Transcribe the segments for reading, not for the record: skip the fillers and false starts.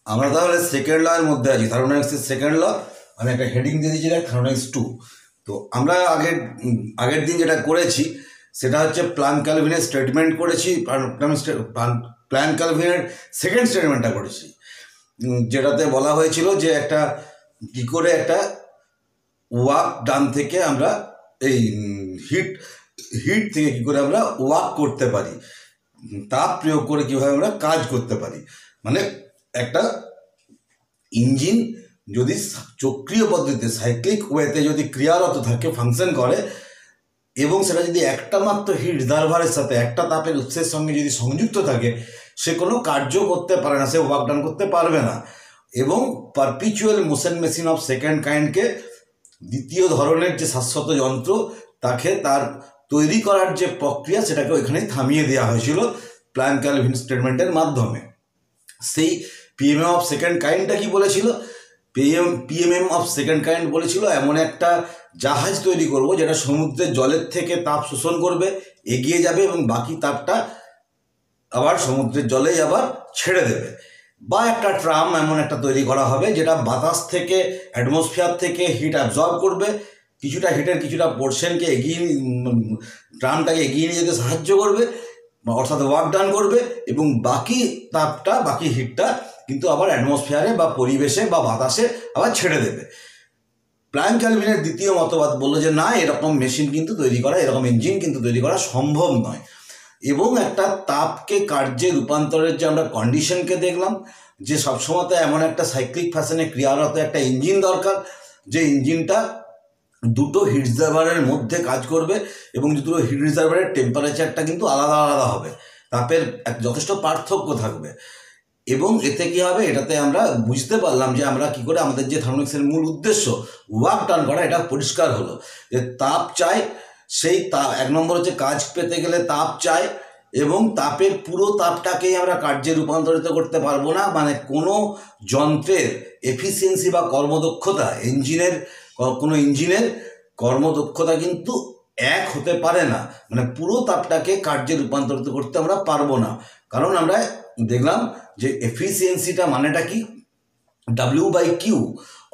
আমরা তাহলে second law এর মধ্যে আছি, থার্মোডাইনামিক্সের সেকেন্ড ল। আমি একটা হেডিং দিয়ে দিয়েছিলাম থার্মোডাইনামিক্স 2। তো আমরা আগের দিন যেটা করেছি সেটা হচ্ছে প্লাঙ্ক ক্যালভিনের স্টেটমেন্ট করেছি, প্লাঙ্ক ক্যালভিনের সেকেন্ড স্টেটমেন্টটা করেছি, যেটাতে বলা হয়েছিল যে একটা কী করে একটা ওয়ার্ক ডান থেকে আমরা এই হিট থেকে কী করে আমরা ওয়ার্ক করতে পারি, তাপ প্রয়োগ করে কীভাবে আমরা কাজ করতে পারি। মানে একটা ইঞ্জিন যদি চক্রীয় পদ্ধতিতে সাইক্লিক ওয়েতে যদি ক্রিয়ারত থাকে, ফাংশন করে, এবং সেটা যদি একটা মাত্র হিট রিজার্ভারের সাথে একটা তাপের উৎসের সঙ্গে যদি সংযুক্ত থাকে, সে কোনো কার্য করতে পারে না, সে ওয়ার্ক ডান করতে পারবে না। এবং perpetual motion machine of second কাইন্ডকে, দ্বিতীয় ধরনের যে শাশ্বত যন্ত্র, তাকে তার তৈরি করার যে প্রক্রিয়া সেটাকে ওইখানেই থামিয়ে দেওয়া হয়েছিল প্লাঙ্ক ক্যালভিন স্টেটমেন্টের মাধ্যমে। সেই পিএমএম অফ সেকেন্ড কাইন্ডটা কি বলেছিল? পিএমএম অফ সেকেন্ড কাইন্ড বলেছিল এমন একটা জাহাজ তৈরি করব যেটা সমুদ্রের জলের থেকে তাপ শোষণ করবে, এগিয়ে যাবে এবং বাকি তাপটা আবার সমুদ্রের জলেই আবার ছেড়ে দেবে। বা একটা ট্রাম এমন একটা তৈরি করা হবে যেটা বাতাস থেকে, অ্যাটমসফিয়ার থেকে হিট অ্যাবজর্ব করবে, কিছুটা হিটের কিছুটা পোর্শনকে ট্রামটাকে এগিয়ে নিয়ে যেতে সাহায্য করবে, অর্থাৎ ওয়ার্ক ডান করবে, এবং বাকি তাপটা, বাকি হিটটা কিন্তু আবার অ্যাটমসফিয়ারে বা পরিবেশে বা বাতাসে আবার ছেড়ে দেবে। প্লাঙ্ক ক্যালভিনের দ্বিতীয় মতবাদ বললো যে না, এরকম মেশিন কিন্তু তৈরি করা, এরকম ইঞ্জিন কিন্তু তৈরি করা সম্ভব নয়। এবং একটা তাপকে কার্যে রূপান্তরের যে আমরা কন্ডিশনকে দেখলাম, যে সবসময় এমন একটা সাইক্লিক ফ্যাশনে ক্রিয়ারত একটা ইঞ্জিন দরকার, যে ইঞ্জিনটা দুটো হিট রিজার্ভারের মধ্যে কাজ করবে, এবং দুটো হিট রিজার্ভারের টেম্পারেচারটা কিন্তু আলাদা আলাদা হবে, তাপের যথেষ্ট পার্থক্য থাকবে। এবং এতে কী হবে, এটাতে আমরা বুঝতে পারলাম যে আমরা কী করে আমাদের যে থার্মোডাইনামিক্সের মূল উদ্দেশ্য ওয়ার্ক ডান করা, এটা পরিষ্কার হলো। যে তাপ চাই, সেই তাপ এক নম্বর হচ্ছে কাজ পেতে গেলে তাপ চাই, এবং তাপের পুরো তাপটাকেই আমরা কার্যে রূপান্তরিত করতে পারবো না। মানে কোনো যন্ত্রের এফিসিয়েন্সি বা কর্মদক্ষতা, কোনো ইঞ্জিনের কর্মদক্ষতা কিন্তু এক হতে পারে না। মানে পুরো তাপটাকে কার্যে রূপান্তরিত করতে আমরা পারবো না, কারণ আমরা দেখলাম যে এফিসিয়েন্সিটা মানেটা কি, W/Q,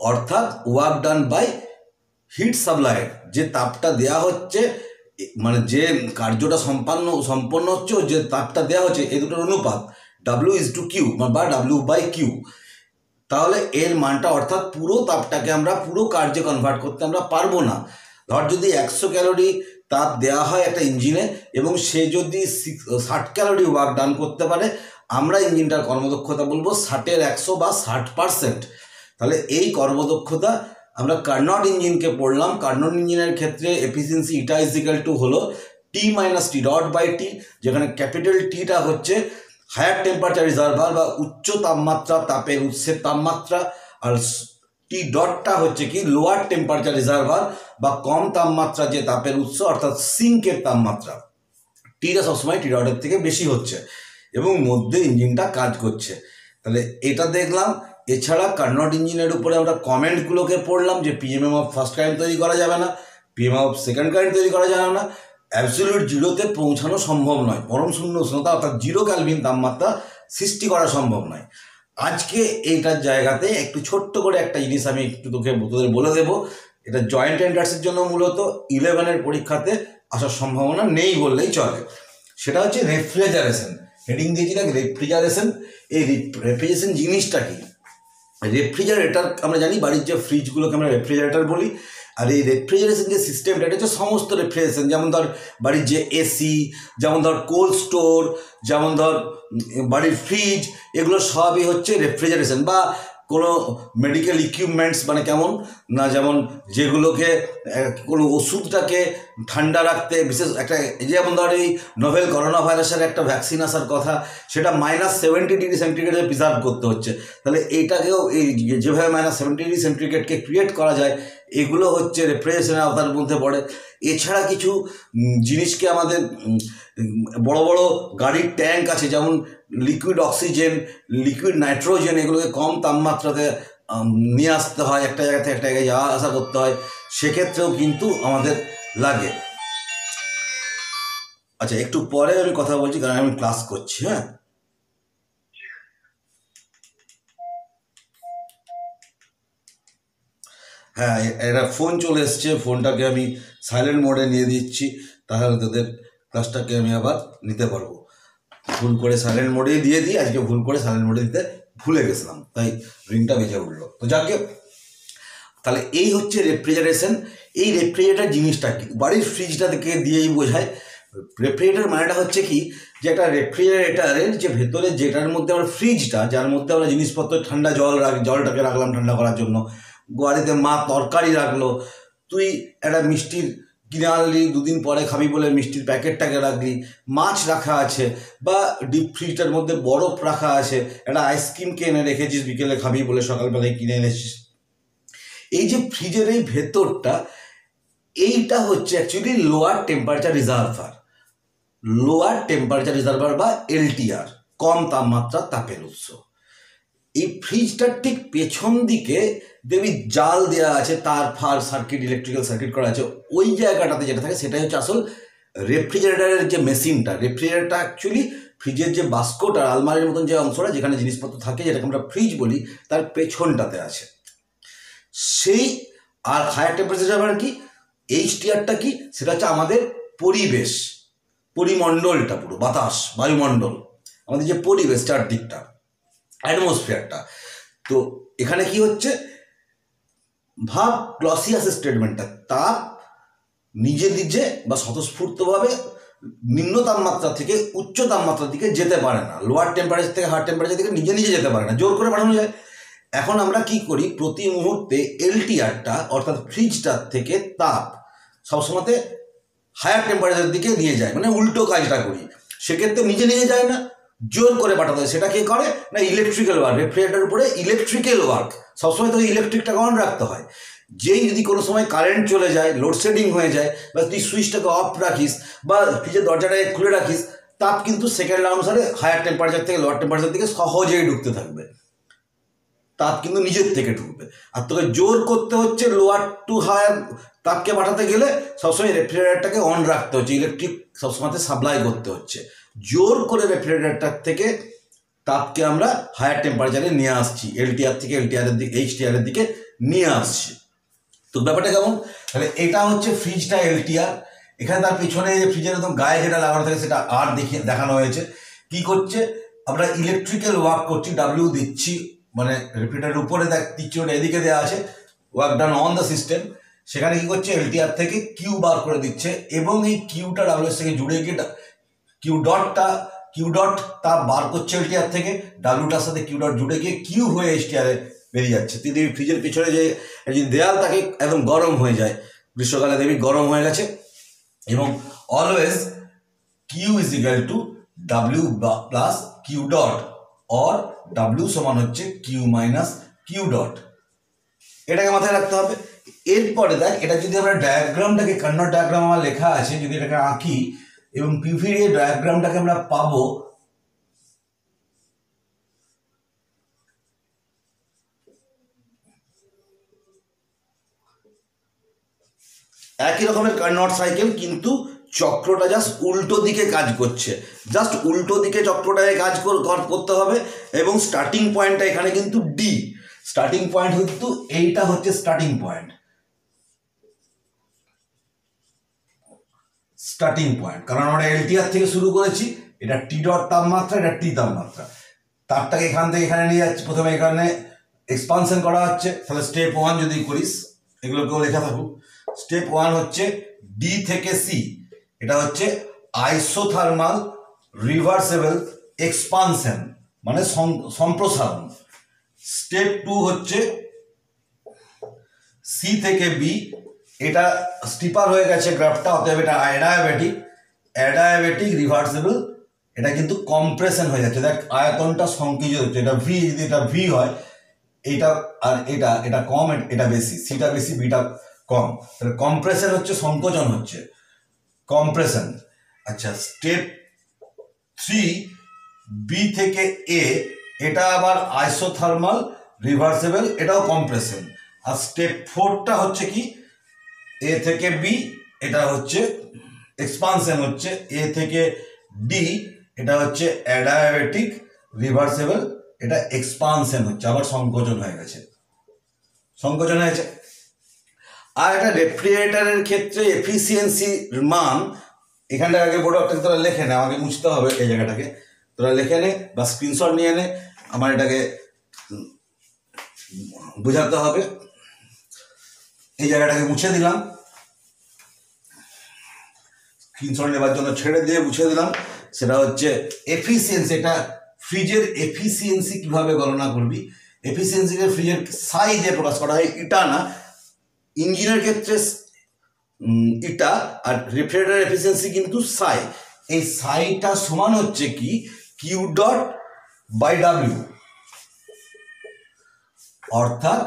অর্থাৎ work done by heat supplied. যে তাপটা দেয়া হচ্ছে, মানে যে কার্যটা সম্পন্ন হচ্ছে, যে তাপটা দেওয়া হচ্ছে, এই দুটোর অনুপাত W/Q বা W/Q। তাহলে এর মানটা, অর্থাৎ পুরো তাপটাকে আমরা পুরো কার্যে কনভার্ট করতে আমরা পারবো না। ধর যদি 100 ক্যালোরি তাপ দেওয়া হয় একটা ইঞ্জিনে, এবং সে যদি 60 ক্যালোরি ওয়ার্ক ডান করতে পারে, আমরা ইঞ্জিনটার কর্মদক্ষতা বলবো 60-এর 100 বা 60%। তাহলে এই কর্মদক্ষতা আমরা কার্নট ইঞ্জিনকে পড়লাম। কার্নট ইঞ্জিনের ক্ষেত্রে এফিসিয়েন্সি ইটা ইজিক্যাল টু হলো T-T/T, যেখানে ক্যাপিটাল টিটা হচ্ছে হায়ার টেম্পারেচার রিজার্ভার বা উচ্চ তাপমাত্রা তাপের উৎসের তাপমাত্রা, আর টি ডটটা হচ্ছে কি লোয়ার টেম্পারেচার রিজার্ভার বা কম তাপমাত্রা যে তাপের উৎস, অর্থাৎ সিঙ্কের তাপমাত্রা। টিটা সবসময় টি ডটের থেকে বেশি হচ্ছে, এবং মধ্যে ইঞ্জিনটা কাজ করছে। তাহলে এটা দেখলাম। এছাড়া কার্নট ইঞ্জিনের উপরে আমরা কমেন্টগুলোকে পড়লাম যে পিএমএম অফ ফার্স্ট কাইন্ড তৈরি করা যাবে না, পিএমএম অফ সেকেন্ড কাইন্ড তৈরি করা যাবে না, অ্যাবসলিউট জিরোতে পৌঁছানো সম্ভব নয়, পরম শূন্য উষ্ণতা অর্থাৎ 0 ক্যালভিন তাপমাত্রা সৃষ্টি করা সম্ভব নয়। আজকে এইটার জায়গাতে একটু ছোট্ট করে একটা জিনিস আমি একটু তোদের বলে দেবো। এটা জয়েন্ট এন্ট্রান্সের জন্য মূলত 11-এর পরীক্ষাতে আসার সম্ভাবনা নেই বললেই চলে। সেটা হচ্ছে রেফ্রিজারেশন। হেডিং দিয়েছিলাম রেফ্রিজারেশন। এই রেফ্রিজারেশন জিনিসটা কি? রেফ্রিজারেটর আমরা জানি, বাড়ির যে ফ্রিজগুলোকে আমরা রেফ্রিজারেটর বলি। আর এই রেফ্রিজারেশন যে সিস্টেমটা, এটা হচ্ছে সমস্ত রেফ্রিজারেশন, যেমন ধর বাড়ির যে এসি, যেমন ধর কোল্ড স্টোর, যেমন ধর বাড়ির ফ্রিজ, এগুলো সবই হচ্ছে রেফ্রিজারেশন। বা কোনো মেডিকেল ইকুইপমেন্টস, মানে কেমন না, যেমন যেগুলোকে কোনো ওষুধটাকে ঠান্ডা রাখতে বিশেষ একটা, যেমন ধর এই নোভেল করোনা ভাইরাসের একটা ভ্যাকসিন আসার কথা, সেটা -70 ডিগ্রি সেন্টিগ্রেডে প্রিজার্ভ করতে হচ্ছে। তাহলে এইটাকেও এই যেভাবে -70 ডিগ্রি সেন্টিগ্রেডকে ক্রিয়েট করা যায়, এগুলো হচ্ছে রেফ্রিজারেশনের আওতার মধ্যে পড়ে। এছাড়া কিছু জিনিসকে আমাদের বড় বড় গাড়ির ট্যাঙ্ক আছে, যেমন লিকুইড অক্সিজেন, লিকুইড নাইট্রোজেন, এগুলোকে কম তাপমাত্রাতে নিয়ে আসতে হয়, একটা জায়গা থেকে একটা জায়গায় যাওয়া আসা করতে হয়, সেক্ষেত্রেও কিন্তু আমাদের লাগে। আচ্ছা, একটু পরে আমি কথা বলছি, কারণ আমি ক্লাস করছি। হ্যাঁ। হ্যাঁ, একটা ফোন চলে এসছে, ফোনটাকে আমি সাইলেন্ট মোডে নিয়ে দিচ্ছি, তাহলে তোদের ক্লাসটাকে আমি আবার নিতে পারবো। ভুল করে সাইলেন্ট মোডেই দিয়ে দিই, আজকে ভুল করে সাইলেন্ট মোডে দিতে ভুলে গেছিলাম, তাই রিংটা বেজে উঠলো। তো যাকে তাহলে এই হচ্ছে রেফ্রিজারেশন। এই রেফ্রিজারেটর জিনিসটা কি, বাড়ির ফ্রিজটা থেকে দিয়েই বোঝায়। রেফ্রিজারেটর মানেটা হচ্ছে কি, যে একটা রেফ্রিজারেটারের যে ভেতরে যেটার মধ্যে আমরা ফ্রিজটা, যার মধ্যে আমরা জিনিসপত্র ঠান্ডা জলটাকে রাখলাম ঠান্ডা করার জন্য, বাড়িতে মা তরকারি রাখলো, তুই একটা মিষ্টির কিনে আনলি, দুদিন পরে খাবি বলে মিষ্টির প্যাকেটটাকে রাখলি, মাছ রাখা আছে, বা ডিপ ফ্রিজটার মধ্যে বরফ রাখা আছে, একটা আইসক্রিমকে এনে রেখেছিস বিকেলে খাবি বলে সকালবেলায় কিনে এনেছিস। এই যে ফ্রিজের এই ভেতরটা, এইটা হচ্ছে actually lower temperature reservoir. Lower temperature reservoir বা এলটিআর, কম তাপমাত্রার তাপের উৎস। এই ফ্রিজটার ঠিক পেছন দিকে দেখবি জাল দেওয়া আছে, তার ফার সার্কিট, ইলেকট্রিক্যাল সার্কিট করা আছে। ওই জায়গাটাতে যেটা থাকে সেটাই হচ্ছে আসল রেফ্রিজারেটারের যে মেশিনটা। রেফ্রিজারেটার অ্যাকচুয়ালি ফ্রিজের যে বাস্কটা, আলমারির মতন যে অংশটা যেখানে জিনিসপত্র থাকে, যেটাকে আমরা ফ্রিজ বলি, তার পেছনটাতে আছে সেই। আর হায়ার টেম্পারেচার রিজার্ভার কি, এইচটিআরটা কি, সেটা হচ্ছে আমাদের পরিবেশ, পরিমণ্ডলটা, পুরো বাতাস, বায়ুমণ্ডল, আমাদের যে পরিবেশ, চারদিকটা, অ্যাটমসফিয়ারটা। তো এখানে কি হচ্ছে, ভাব ক্লসিয়াস স্টেটমেন্টটা, তাপ নিজে নিজে বা স্বতঃস্ফূর্তভাবে নিম্ন তাপমাত্রা থেকে উচ্চ তাপমাত্রার দিকে যেতে পারে না, লোয়ার টেম্পারেচার থেকে হায়ার টেম্পারেচার দিকে নিজে নিজে যেতে পারে না, জোর করে পাঠানো যায়। এখন আমরা কি করি, প্রতি মুহূর্তে এলটিআরটা অর্থাৎ ফ্রিজটার থেকে তাপ সবসময়তে হায়ার টেম্পারেচারের দিকে নিয়ে যায়, মানে উল্টো কাজটা করি। সেক্ষেত্রে নিজে নিজে যায় না, জোর করে পাঠাতে হয়। সেটা কে করে না, ইলেকট্রিক্যাল ওয়ার্ক। রেফ্রিজারেটরের উপরে ইলেকট্রিক্যাল ওয়ার্ক, সবসময় তোকে ইলেকট্রিকটাকে অন রাখতে হয়। যেই যদি কোনো সময় কারেন্ট চলে যায়, লোডশেডিং হয়ে যায়, বা তুই সুইচটাকে অফ রাখিস বা ফ্রিজের দরজাটাকে খুলে রাখিস, তাপ কিন্তু সেকেন্ড অনুসারে হায়ার টেম্পারেচার থেকে লোয়ার টেম্পারেচার দিকে সহজেই ঢুকতে থাকবে, তাপ কিন্তু নিজের থেকে ঢুকবে। আর তোকে জোর করতে হচ্ছে লোয়ার টু হায়ার তাপকে পাঠাতে গেলে সবসময় রেফ্রিজারেটরটাকে অন রাখতে হচ্ছে, ইলেকট্রিক সবসময় সাপ্লাই করতে হচ্ছে। জোর করে রেফ্রিজারেটর থেকে তাপকে আমরা হায়ার টেম্পারেচারে নিয়ে আসছি, এলটিআর থেকে এলটিআরের দিকে, এইচটিআরের দিকে নিয়ে আসছি। তো ব্যাপারটা কেমন, তাহলে এটা হচ্ছে ফ্রিজটা এলটিআর। এখানে তার পিছনে যে ফ্রিজের একদম গায়ে যেটা লাগানো থাকে সেটা আর দেখানো হয়েছে। কি করছে, আমরা ইলেকট্রিক্যাল ওয়ার্ক করছি, ডাব্লিউ দিচ্ছি, মানে রেফ্রিজারেটরের উপরে দিচ্ছি, ওটা এদিকে দেওয়া আছে, work done on the system. সেখানে কি করছে, এলটিআর থেকে কিউ বার করে দিচ্ছে, এবং এই কিউটা ডাব্লিউএস থেকে জুড়ে গিয়ে কিউ ডট তা বার করছে এলটিআর থেকে, ডাব্লিউটার সাথে কিউ ডট জুড়ে গিয়ে কিউ হয়ে এইচটিআরে বেরিয়ে যাচ্ছে। তুই দেখবি ফ্রিজের পিছনে যে দেয়াল তাকে একদম গরম হয়ে যায়, গ্রীষ্মকালে দেখবি গরম হয়ে গেছে। এবং always Q is equal to W plus Q dot, or W সমান হচ্ছে কিউ মাইনাস কিউ ডট, এটাকে মাথায় রাখতে হবে। এরপরে দেখ, এটা যদি আমরা ডায়াগ্রামটাকে, কান্নার ডায়াগ্রাম আমার লেখা আছে, যদি এটাকে আঁকি এবং পিভির এই ডায়াগ্রামটাকে আমরা পাবো, একই রকমের কার্নট সাইকেল, কিন্তু চক্রটা জাস্ট উল্টো দিকে কাজ করছে, জাস্ট উল্টো দিকে চক্রটাকে কাজ করতে হবে। এবং স্টার্টিং পয়েন্টটা এখানে কিন্তু ডি, স্টার্টিং পয়েন্ট কিন্তু এইটা হচ্ছে স্টার্টিং পয়েন্ট, স্টার্টিং পয়েন্ট, কারণ আমরা এলটিআর থেকে শুরু করেছি, এটা টি ডট তাপমাত্রা, এটা টি তাপমাত্রা, তারটাকে এখান থেকে এখানে নিয়ে যাচ্ছি, প্রথমে এখানে এক্সপানশন করা হচ্ছে। তাহলে স্টেপ 1 যদি করিস, এগুলোকেও লেখা থাকুক। স্টেপ 1 হচ্ছে ডি থেকে সি, এটা হচ্ছে আইসোথার্মাল রিভার্সেবল এক্সপানশন, মানে সম্প্রসারণ। স্টেপ 2 হচ্ছে সি থেকে বি, এটা স্টিপার হয়ে গেছে গ্রাফটা, অতএব এটা অ্যাডায়াবেটিক রিভার্সেবল, এটা কিন্তু কম্প্রেশন হয়ে যাচ্ছে। দেখ আয়তনটা সংকুচিত হচ্ছে, এটা ভি, যদি এটা ভি হয়, এটা আর এটা কম, এটা বেশি, সিটা বেশি, বিটা কম, তাহলে কম্প্রেশন হচ্ছে, সংকোচন হচ্ছে, কম্প্রেশন। আচ্ছা, স্টেপ 3 বি থেকে এ, এটা আবার আইসোথার্মাল রিভার্সেবল, এটাও কম্প্রেশন। আর স্টেপ 4টা হচ্ছে কি, এ থেকে বি, এটা হচ্ছে এক্সপানশন হচ্ছে, এ থেকে ডি, এটা হচ্ছে অ্যাডায়াবেটিক রিভার্সেবল, এটা এক্সপানশন হচ্ছে, আবার সংকোচন হয়ে গেছে, সংকোচন হয়েছে। আর একটা রেফ্রিজারেটরের ক্ষেত্রে এফিসিয়েন্সির মান এখানটা আগে বড় একটা তোরা লেখে নে, আমাকে মুছতে হবে এই জায়গাটাকে, তোরা লেখে নে বা স্ক্রিনশট নিয়ে নে, আমার এটাকে বোঝাতে হবে। এই জায়গাটাকে মুছে দিলাম, স্ক্রিনশট নেবার জন্য ছেড়ে দিয়ে মুছে দিলাম। সেটা হচ্ছে এফিসিয়েন্সি, এটা ফ্রিজের এফিসিয়েন্সি কিভাবে গণনা করবি। এফিসিয়েন্সিকে ফ্রিজের সাইজে প্রকাশ করা হয়, ইটা না। ইঞ্জিনের ক্ষেত্রে ইটা, আর রেফ্রিজারেটর এফিসিয়েন্সি কিন্তু সাই। এই সাইটা সমান হচ্ছে কি কিউ ডট বাই ডাব্লিউ, অর্থাৎ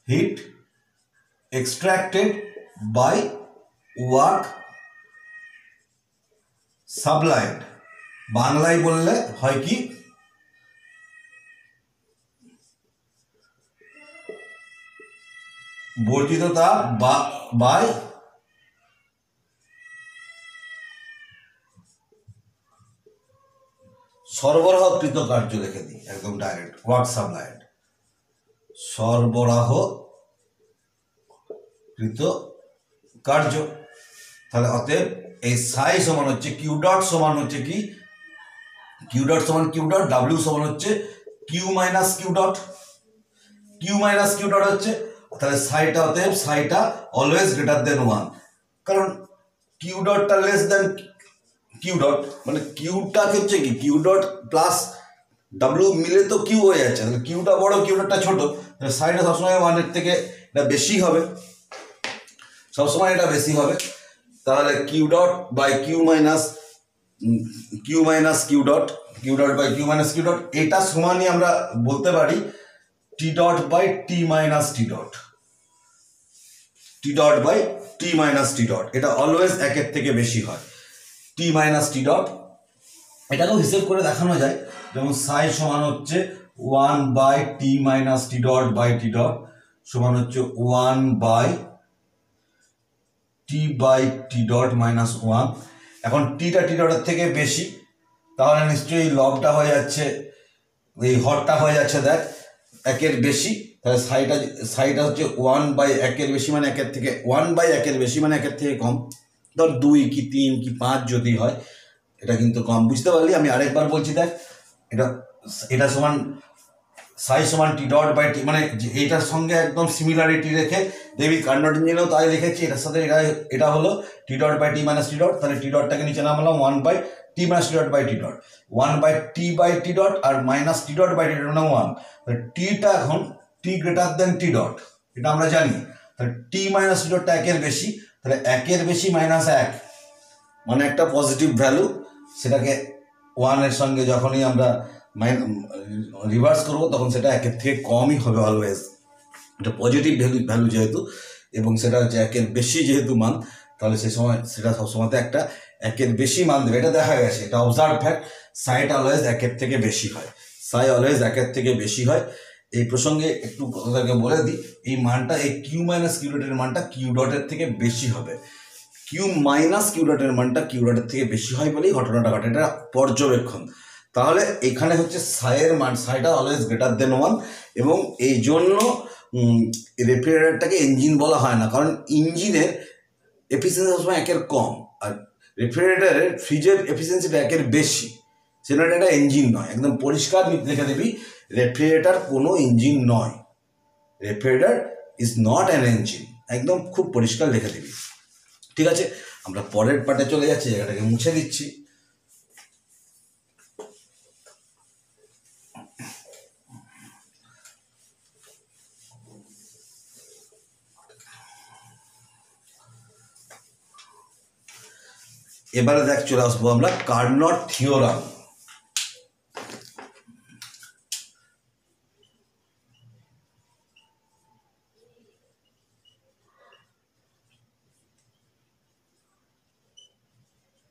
heat extracted by work supplied. বাংলায় বললে হয় কি বর্ধিত তাপ বাই সরবরাহকৃত কার্য, লিখে দিই একদম ডাইরেক্ট, ওয়ার্ক সাপ্লাইড, সরবরাহকৃত কার্য। তাহলে অতএব এই সাই সমান হচ্ছে কিউ ডট সমান হচ্ছে কি কিউ ডট সমান কিউ ডট, ডাব্লিউ সমান হচ্ছে Q minus Q dot. Q minus Q dot হচ্ছে, তাহলে সাইটা অতএব সাইটা অলওয়েজ গ্রেটার দেন 1, কারণ কিউ ডটটা লেস দেন কিউ ডট, মানে কিউটা হচ্ছে কি কিউ ডট প্লাস ডাব্লিউ মিলে তো কিউ হয়ে যাচ্ছে, তাহলে কিউটা বড় কিউ ডটটা ছোট, তাহলে সাইটা সবসময় 1-এর থেকে এটা বেশি হবে, সবসময় এটা বেশি হবে। তাহলে Q dot by Q minus Q dot, Q dot by Q minus Q dot, এটা সমানই আমরা বলতে পারি T dot by T minus T dot, T dot by T minus T dot. এটা অলওয়েজ 1-এর থেকে বেশি হয়, টি মাইনাস টি ডট। এটাকেও হিসেব করে দেখানো যায়, যেমন সাই সমান হচ্ছে 1 by T minus T dot by T dot সমান হচ্ছে 1 by T by T dot minus 1। এখন টিটা টি ডটের থেকে বেশি, তাহলে নিশ্চয়ই লবটা হয়ে যাচ্ছে, এই হরটা হয়ে যাচ্ছে দেখ 1-এর বেশি, তাহলে সাইটা হচ্ছে 1 বাই 1-এর বেশি, মানে 1-এর থেকে 1 বাই 1-এর বেশি মানে 1-এর থেকে কম। ধর 2 কি 3 কি 5 যদি হয়, এটা কিন্তু কম। বুঝতে পারলি? আমি আরেকবার বলছি দেখ, এটা সমান সাই সমান টি ডট বাই টি, মানে এইটার সঙ্গে একদম সিমিলারিটি রেখে দেখবি কার্নোট ইঞ্জিনেও তাই লিখেছি, এটার সাথে এটা হলো T dot by T minus T dot. তাহলে টি ডটটাকে নিচে নামালাম 1 by T minus T dot by T dot, 1 by T dot আর minus T dot by T dot মানে 1। তাহলে টিটা এখন টি গ্রেটার দেন টি ডট, এটা আমরা জানি। তাহলে টি মাইনাস টি ডটটা 1-এর বেশি, তাহলে 1-এর বেশি মাইনাস 1 মানে একটা পজিটিভ ভ্যালু, সেটাকে 1-এর সঙ্গে যখনই আমরা রিভার্স করবো তখন সেটা 1-এর থেকে কমই হবে অলওয়েজ, এটা পজিটিভ ভ্যালু যেহেতু, এবং সেটা হচ্ছে 1-এর বেশি যেহেতু মান, তাহলে সে সময় সেটা সবসময়তে একটা 1-এর বেশি মান দেবে। এটা দেখা গেছে, এটা অবজার্ভ ফ্যাক্ট, সাইটা অলওয়েজ 1-এর থেকে বেশি হয়, সাই অলওয়েজ 1-এর থেকে বেশি হয়। এই প্রসঙ্গে একটু কথাকে বলে দিই, এই মানটা এই কিউ মাইনাস কিউ ডটের মানটা কিউ ডটের থেকে বেশি হবে, কিউ মাইনাস কিউ ডটের মানটা কিউ ডটের থেকে বেশি হয় বলেই ঘটনাটা ঘটে, এটা পর্যবেক্ষণ। তাহলে এখানে হচ্ছে সাইয়ের মান, সাইটা অলওয়েজ গ্রেটার দেন 1, এবং এই জন্য রেফ্রিজারেটরটাকে ইঞ্জিন বলা হয় না, কারণ ইঞ্জিনের এফিসিয়েন্সি সবসময় 1-এর কম, আর রেফ্রিজারেটরের ফ্রিজের এফিসিয়েন্সিটা 1-এর বেশি, সেটা এটা ইঞ্জিন নয়। একদম পরিষ্কার লিখে দিবি, রেফ্রিজারেটর কোনো ইঞ্জিন নয়, refrigerator is not an engine, একদম খুব পরিষ্কার লিখে দিবি। ঠিক আছে, আমরা পরের পার্টে চলে যাচ্ছি, জায়গাটাকে মুছে দিচ্ছি। এবারে দেখ চলে আসবো আমরা কার্নট থিওরাম।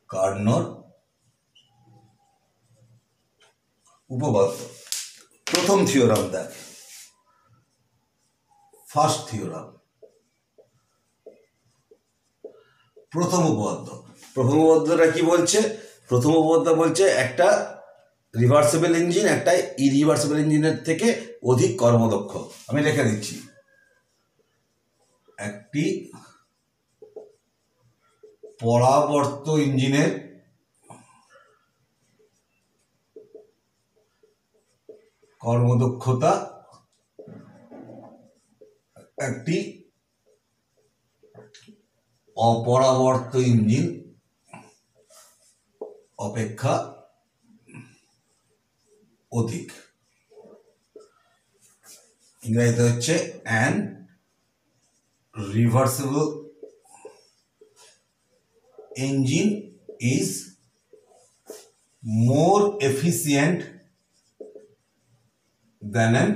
কার্নট উপপাদ্য, প্রথম থিওরাম দেখ, ফার্স্ট থিওরাম, প্রথম উপপাদ্য। প্রথম উপপাদ্যটা কি বলছে? প্রথম উপপাদ্য বলছে একটা রিভার্সিবল ইঞ্জিন একটা ইরিভার্সিবল ইঞ্জিনের থেকে অধিক কর্মদক্ষ। আমি লিখে দিচ্ছি, একটি পরাবর্ত ইঞ্জিনের কর্মদক্ষতা একটি অপরাবর্ত ইঞ্জিন অপেক্ষা অধিক। ইংরেজিতে হচ্ছে an reversible engine is more efficient than an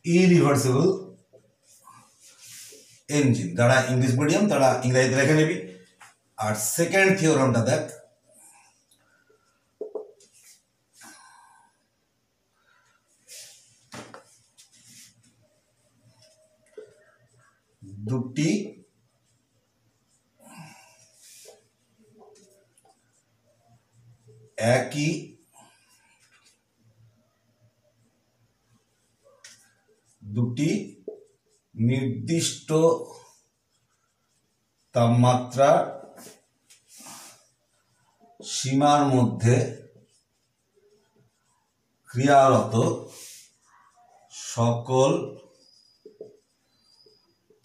irreversible engine। যারা ইংলিশ মিডিয়াম তারা ইংরেজিতে লিখে নেবি। আর সেকেন্ড থিওরামটা দেখ, দুটি একই নির্দিষ্ট তাপমাত্রা সীমার মধ্যে ক্রিয়ারত সকল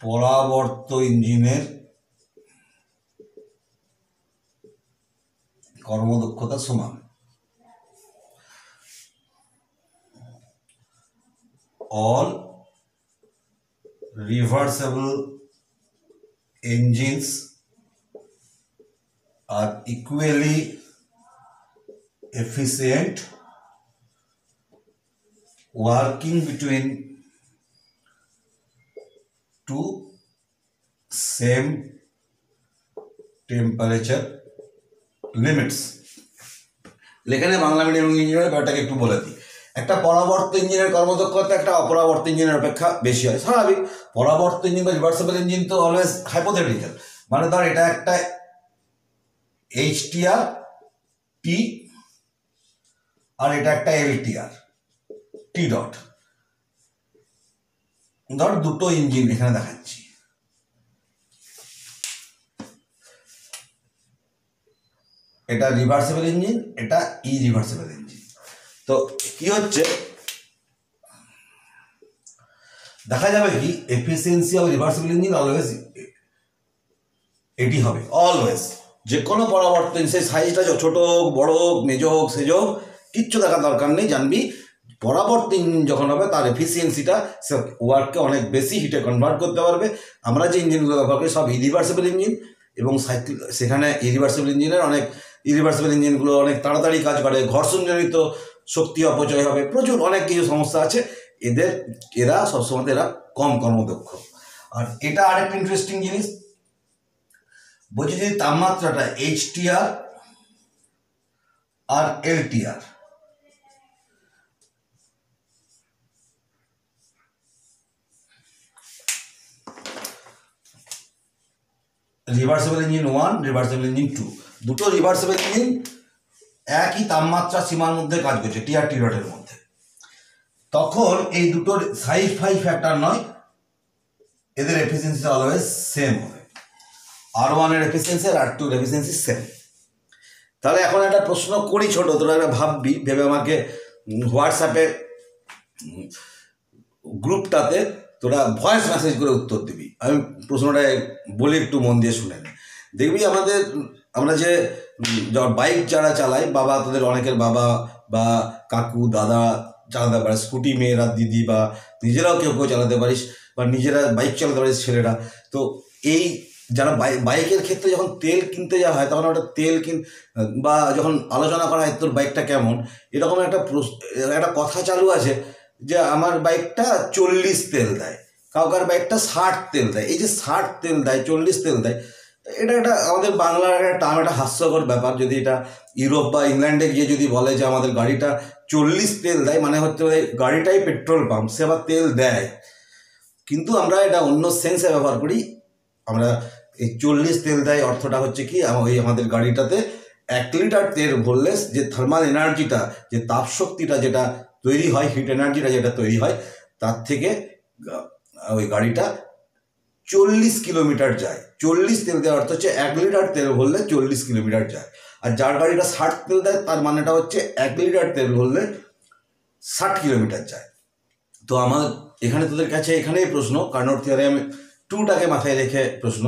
পরাবর্ত ইঞ্জিনের কর্মদক্ষতা সমান। All reversible engines are equally efficient working between two same temperature limits। লেখানে বাংলা মিডিয়াম ইঞ্জিনিয়ার ব্যাপারটাকে একটু বলে দিই। একটা পরাবর্ত ইঞ্জিনের কর্মদক্ষতা একটা অপরাবর্ত ইঞ্জিনের অপেক্ষা বেশি হয়, স্বাভাবিক। পরাবর্ত ইঞ্জিন বা রিভার্সেবল ইঞ্জিন তো অলওয়েজ হাইপোথেটিক্যাল, মানে ধর এটা একটা এইচটিআর টি আর এটা একটা এলটিআর টি ডট, ধর দুটো ইঞ্জিন এখানে দেখাচ্ছি। এটা রিভার্সেবল ইঞ্জিন, এটা ইরিভার্সেবল ইঞ্জিন। তো কি হচ্ছে দেখা যাবে কি efficiency of reversible engine always এটি হবে, অলওয়েজ। যে কোনো পরাবর্তন সেই সাইজটা ছোট হোক বড় হোক মেজো হোক সেজো হোক কিচ্ছু দেখার দরকার নেই, জানবি পরাবর্তন ইঞ্জিন যখন হবে তার এফিসিয়েন্সিটা সে ওয়ার্ককে অনেক বেশি হিটে কনভার্ট করতে পারবে। আমরা যে ইঞ্জিনগুলো ব্যবহার করি সব ইরিভার্সেবল ইঞ্জিন, এবং সাইকেল সেখানে ইরিভার্সেবল ইঞ্জিনের ইরিভার্সেবল ইঞ্জিনগুলো অনেক তাড়াতাড়ি কাজ করে, ঘর্ষণজনিত শক্তি অপচয় হবে, প্রচুর অনেক কিছু সমস্যা আছে। এরা সবসময় এরা কম কর্মদক্ষ। আর এটা আরেকটা ইন্টারেস্টিং জিনিস বলছি, যদি তাপমাত্রাটা এইচটিআর আর LTR reversible engine 1 reversible engine 2 দুটো রিভার্সেবল ইঞ্জিন একই তাপমাত্রা সীমার মধ্যে কাজ করছে টি আর টি ডটের মধ্যে, তখন এই দুটোর সাইজ ফাই ফ্যাক্টর নয়, এদের এফিসিয়েন্সি অলওয়েজ সেম হবে। R1 এর এফিসিয়েন্সি আর R2 এর এফিসিয়েন্সি সেম। তাহলে এখন একটা প্রশ্ন করি ছোট, তোরা একটা ভাববি, ভেবে আমাকে হোয়াটসঅ্যাপে গ্রুপটাতে তোরা ভয়েস মেসেজ করে উত্তর দিবি। আমি প্রশ্নটা বলি, একটু মন দিয়ে শুনে নে। দেখবি আমরা যে বাইক যারা চালাই, বাবা তোদের অনেকের বাবা বা কাকু দাদা চালাতে পারে, স্কুটি মেয়েরা দিদি বা নিজেরাও কেউ কেউ চালাতে পারিস, বা নিজেরা বাইক চালাতে পারিস ছেলেরা। তো এই যারা বাইকের ক্ষেত্রে যখন তেল কিনতে যাওয়া হয় তখন ওটা তেল বা যখন আলোচনা করা হয় তোর বাইকটা কেমন, এরকম একটা কথা চালু আছে যে আমার বাইকটা 40 তেল দেয়, কাউকার বাইকটা 60 তেল দেয়। এই যে 60 তেল দেয় 40 তেল দেয়, এটা একটা আমাদের বাংলার একটা টার্ম, একটা হাস্যকর ব্যাপার। যদি এটা ইউরোপ বা ইংল্যান্ডে গিয়ে যদি বলে যে আমাদের গাড়িটা 40 তেল দেয়, মানে হচ্ছে গাড়িটাই পেট্রোল পাম্প, সে আবার তেল দেয়। কিন্তু আমরা এটা অন্য সেন্সে ব্যবহার করি। আমরা এই 40 তেল দেয় অর্থটা হচ্ছে কি, আমাদের গাড়িটাতে 1 লিটার তেল ভরলে যে থার্মাল এনার্জিটা, যে তাপ শক্তিটা যেটা তৈরি হয়, হিট এনার্জিটা যেটা তৈরি হয়, তার থেকে ওই গাড়িটা 40 কিলোমিটার যায়। 40 তেল দেওয়ার অর্থ হচ্ছে 1 লিটার তেল ভরলে 40 কিলোমিটার যায়। আর যার গাড়িটা 60 তেল দেয় তার মানেটা হচ্ছে 1 লিটার তেল ভরলে 60 কিলোমিটার যায়। তো আমার এখানে তোদের কাছে এখানেই প্রশ্ন, কার্নোট থিওরেম 2টাকে মাথায় রেখে প্রশ্ন,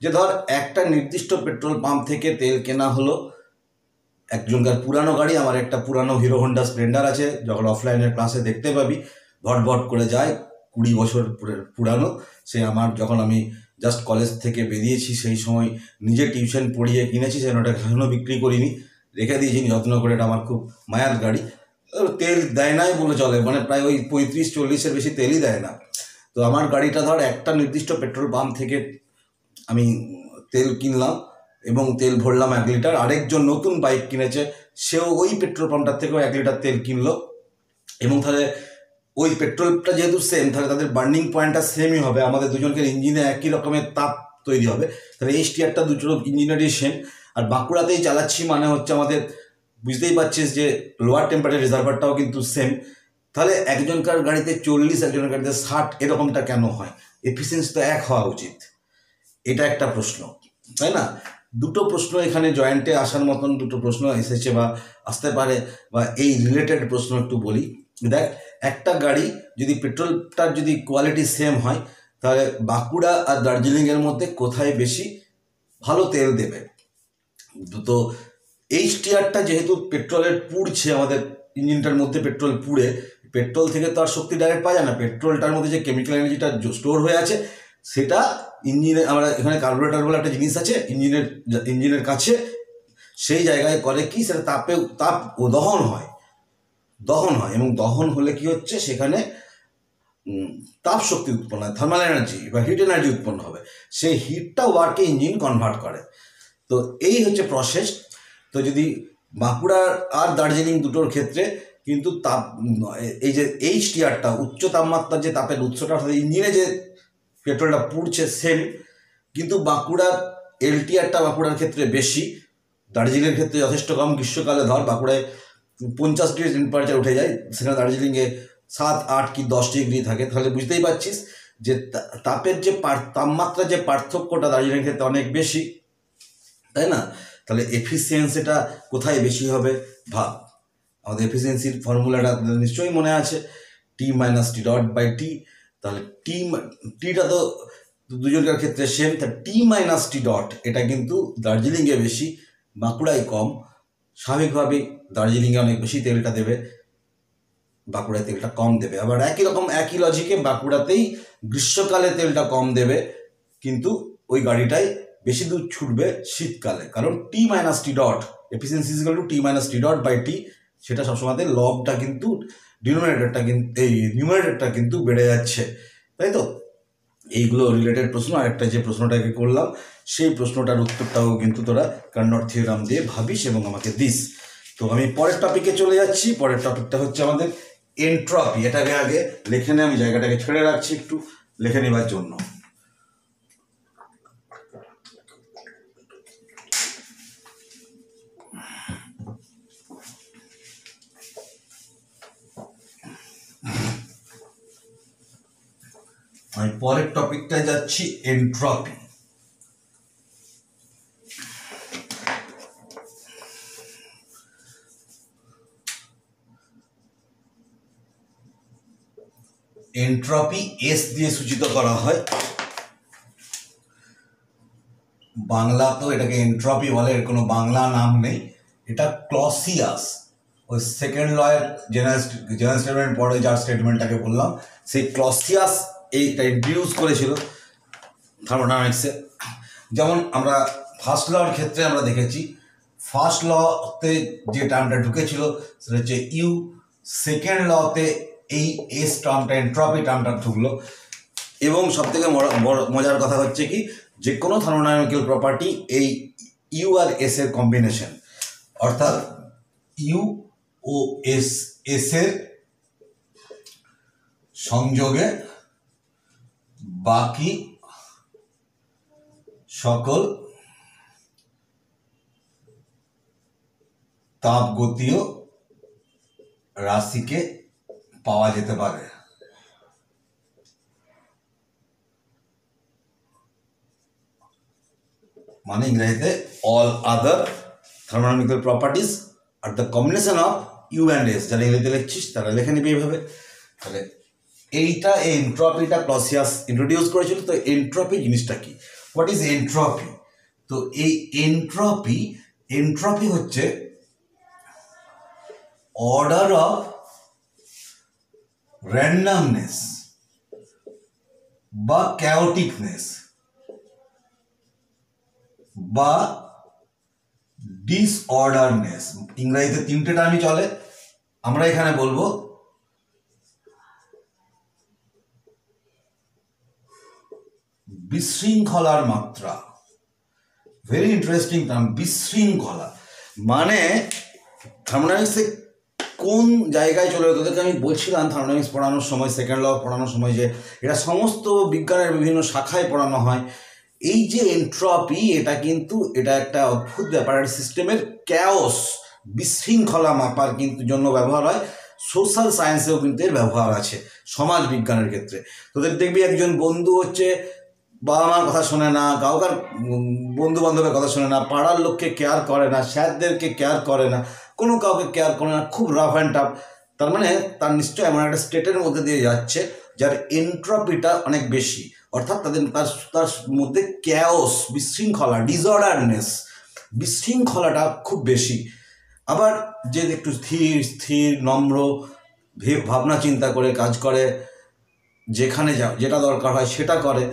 যে ধর একটা নির্দিষ্ট পেট্রোল পাম্প থেকে তেল কেনা হলো, একজনকার পুরানো গাড়ি, আমার একটা পুরানো হিরো হন্ডা স্প্লেন্ডার আছে, যখন অফলাইনের ক্লাসে দেখতে পাবি ভট ভট করে যায়, 20 বছর পুরানো। সে আমার যখন আমি জাস্ট কলেজ থেকে বেরিয়েছি সেই সময় নিজে টিউশন পড়িয়ে কিনেছি, সেখানে ওটা এখনও বিক্রি করিনি, রেখে দিয়েছি যত্ন করে। এটা আমার খুব মায়ার গাড়ি। তেল দেয় নাই বলে চলে, মানে প্রায় ওই 35-40-এর বেশি তেলই দেয় না। তো আমার গাড়িটা ধর একটা নির্দিষ্ট পেট্রোল পাম্প থেকে আমি তেল কিনলাম এবং তেল ভরলাম 1 লিটার। আরেকজন নতুন বাইক কিনেছে, সেও ওই পেট্রোল পাম্পটার থেকেও 1 লিটার তেল কিনলো, এবং তাহলে ওই পেট্রোলটা যেহেতু সেম, তাহলে তাদের বার্নিং পয়েন্টটা সেমই হবে, আমাদের দুজনকে ইঞ্জিনে একই রকমের তাপ তৈরি হবে। তাহলে HTRটা দুটো ইঞ্জিনেরই সেম। আর বাঁকুড়াতেই চালাচ্ছি মানে হচ্ছে আমাদের, বুঝতেই পারছিস যে লোয়ার টেম্পারেচার রিজার্ভারটাও কিন্তু সেম। তাহলে একজনকার গাড়িতে 40, একজনের গাড়িতে 60, এরকমটা কেন হয়? এফিসিয়েন্সি তো এক হওয়া উচিত, এটা একটা প্রশ্ন, তাই না? দুটো প্রশ্ন এখানে জয়েন্টে আসার মতন দুটো প্রশ্ন এসেছে বা আসতে পারে, বা এই রিলেটেড প্রশ্ন একটু বলি। দেখ, একটা গাড়ি যদি পেট্রোলটার যদি কোয়ালিটি সেম হয়, তাহলে বাঁকুড়া আর দার্জিলিংয়ের মধ্যে কোথায় বেশি ভালো তেল দেবে? তো HTRটা যেহেতু পেট্রোলের পুড়ছে, আমাদের ইঞ্জিনটার মধ্যে পেট্রোল পুড়ে, পেট্রোল থেকে তো আর শক্তি ডাইরেক্ট পাওয়া যায় না, পেট্রোলটার মধ্যে যে কেমিক্যাল এনার্জিটা স্টোর হয়ে আছে সেটা ইঞ্জিনে, আমরা এখানে কার্বোরেটর বলে একটা জিনিস আছে ইঞ্জিনের কাছে, সেই জায়গায় করে কি, সেটা তাপ দহন হয়, এবং দহন হলে কি হচ্ছে, সেখানে তাপ শক্তি উৎপন্ন হয়, থার্মাল এনার্জি বা হিট এনার্জি উৎপন্ন হবে, সেই হিটটা ওয়ার্কে ইঞ্জিন কনভার্ট করে। তো এই হচ্ছে প্রসেস। তো যদি বাঁকুড়া আর দার্জিলিং দুটোর ক্ষেত্রে কিন্তু তাপ, এই যে HTRটা উচ্চ তাপমাত্রার যে তাপের উৎসটা, অর্থাৎ ইঞ্জিনে যে পেট্রোলটা পুড়ছে সেম, কিন্তু বাঁকুড়ার LTRটা বাঁকুড়ার ক্ষেত্রে বেশি, দার্জিলিংয়ের ক্ষেত্রে যথেষ্ট কম। গ্রীষ্মকালে ধর বাঁকুড়ায় 50 ডিগ্রি টেম্পারেচার উঠে যায়, সেখানে দার্জিলিংয়ে 7, 8 কি 10 ডিগ্রি থাকে। তাহলে বুঝতেই পারছিস যে তাপের যে তাপমাত্রার যে পার্থক্যটা দার্জিলিংয়ের ক্ষেত্রে অনেক বেশি, তাই না? তাহলে এফিসিয়েন্সিটা কোথায় বেশি হবে? ভাব, আমাদের এফিসিয়েন্সির ফর্মুলাটা নিশ্চয়ই মনে আছে, T - T./T। তাহলে টিটা তো দুজনকার ক্ষেত্রে সেম, তা T - T. এটা কিন্তু দার্জিলিংয়ে বেশি, বাঁকুড়ায় কম। স্বাভাবিকভাবেই দার্জিলিংয়ে অনেক বেশি তেলটা দেবে, বাঁকুড়ায় তেলটা কম দেবে। আবার একই লজিকে বাঁকুড়াতেই গ্রীষ্মকালে তেলটা কম দেবে, কিন্তু ওই গাড়িটাই বেশি দূর ছুটবে শীতকালে, কারণ T - T. Efficiency is equal two T - T./T। সেটা সবসময় লবটা কিন্তু নিউমারেটরটা কিন্তু বেড়ে যাচ্ছে, তাই তো? এইগুলো রিলেটেড প্রশ্ন। আরেকটা যে প্রশ্নটাকে করলাম, সেই প্রশ্নটার উত্তরটাও কিন্তু তোরা কার্নোট থিওরাম দিয়ে ভাবিস এবং আমাকে দিস। তো আমি পরের টপিকে চলে যাচ্ছি। পরের টপিকটা হচ্ছে আমাদের এন্ট্রপি। এটাকে আগে লিখে নিয়ে আমি জায়গাটাকে ছেড়ে রাখছি একটু লিখে নেবার জন্য। আমি পরের টপিকটায় যাচ্ছি, এন্ট্রপি। এন্ট্রপি S দিয়ে সূচিত করা হয়, বাংলা তো এটাকে এন্ট্রপি বলে, এর কোনো বাংলা নাম নেই। এটা ক্লসিয়াস, ওই সেকেন্ড লয়ের জেনারেল স্টেটমেন্ট পরে যার স্টেটমেন্টটাকে বললাম, সেই ক্লসিয়াস এইটা ইন্ট্রোডিউস করেছিল থার্মোডাইনামিক্সে। যেমন আমরা ফার্স্ট লর ক্ষেত্রে আমরা দেখেছি, ফার্স্ট লতে যে টার্মটা ঢুকেছিল সেটা হচ্ছে ইউ, সেকেন্ড লতে এই এস টার্মটা, এন্ট্রপি টার্মটা ঢুকলো। এবং সবথেকে মজার কথা হচ্ছে কি, যে কোনো থার্মোডাইনামিক্যাল প্রপার্টি এই ইউ আর এস এর কম্বিনেশন, অর্থাৎ ইউ ও এস এর সংযোগে বাকি সকল তাপগতীয় রাশিকে পাওয়া যেতে পারে। মানে ইংরেজিতে অল আদার থার্মোডাইনামিক্যাল প্রপার্টিজ আর the combination of U and S. যারা ইংরেজিতে লিখছিস তারা লেখে নিবি এইভাবে। তাহলে এইটা এন্ট্রপিটা ক্লসিয়াস ইন্ট্রোডিউস করেছিল। তো এন্ট্রপি জিনিসটা কি, হোয়াট ইজ এন্ট্রপি? তো এই এন্ট্রপি হচ্ছে অর্ডার অফ র্যান্ডামনেস বা ক্যাওটিকনেস বা ডিসঅর্ডারনেস। ইংরেজিতে তিনটে টার্মই চলে, আমরা এখানে বলবো বিশৃঙ্খলার মাত্রা। ভেরি ইন্টারেস্টিং টার্ম, বিশৃঙ্খলা। মানে থার্মোডাইনামিক্সে কোন জায়গায় চলে যেত, তোদেরকে আমি বলছিলাম থার্মোডাইনামিক্স পড়ানোর সময়, সেকেন্ড ল পড়ানোর সময়, যে এটা সমস্ত বিজ্ঞানের বিভিন্ন শাখায় পড়ানো হয়। এই যে এন্ট্রপি, এটা কিন্তু এটা একটা অদ্ভুত ব্যাপার। একটা সিস্টেমের ক্যাওস, বিশৃঙ্খলা মাপার কিন্তু জন্য ব্যবহার হয়। সোশ্যাল সায়েন্সেও কিন্তু এর ব্যবহার আছে, সমাজ বিজ্ঞানের ক্ষেত্রে। তোদের দেখবি একজন বন্ধু হচ্ছে বাবা মার কথা শোনে না, কাউকার বন্ধু বান্ধবের কথা শোনে না, পাড়ার লোককে কেয়ার করে না, স্যারদেরকে কেয়ার করে না, কোনো কাউকে কেয়ার করে না, খুব রাফ অ্যান্ড টাফ। তার মানে তার নিশ্চয় এমন একটা স্টেটের মধ্যে দিয়ে যাচ্ছে যার এন্ট্রপিটা অনেক বেশি, অর্থাৎ তার মধ্যে ক্যাওস, বিশৃঙ্খলা, ডিসঅর্ডারনেস, বিশৃঙ্খলাটা খুব বেশি। আবার যে একটু স্থির নম্র ভাবনা চিন্তা করে কাজ করে, যেখানে যেটা দরকার হয় সেটা করে,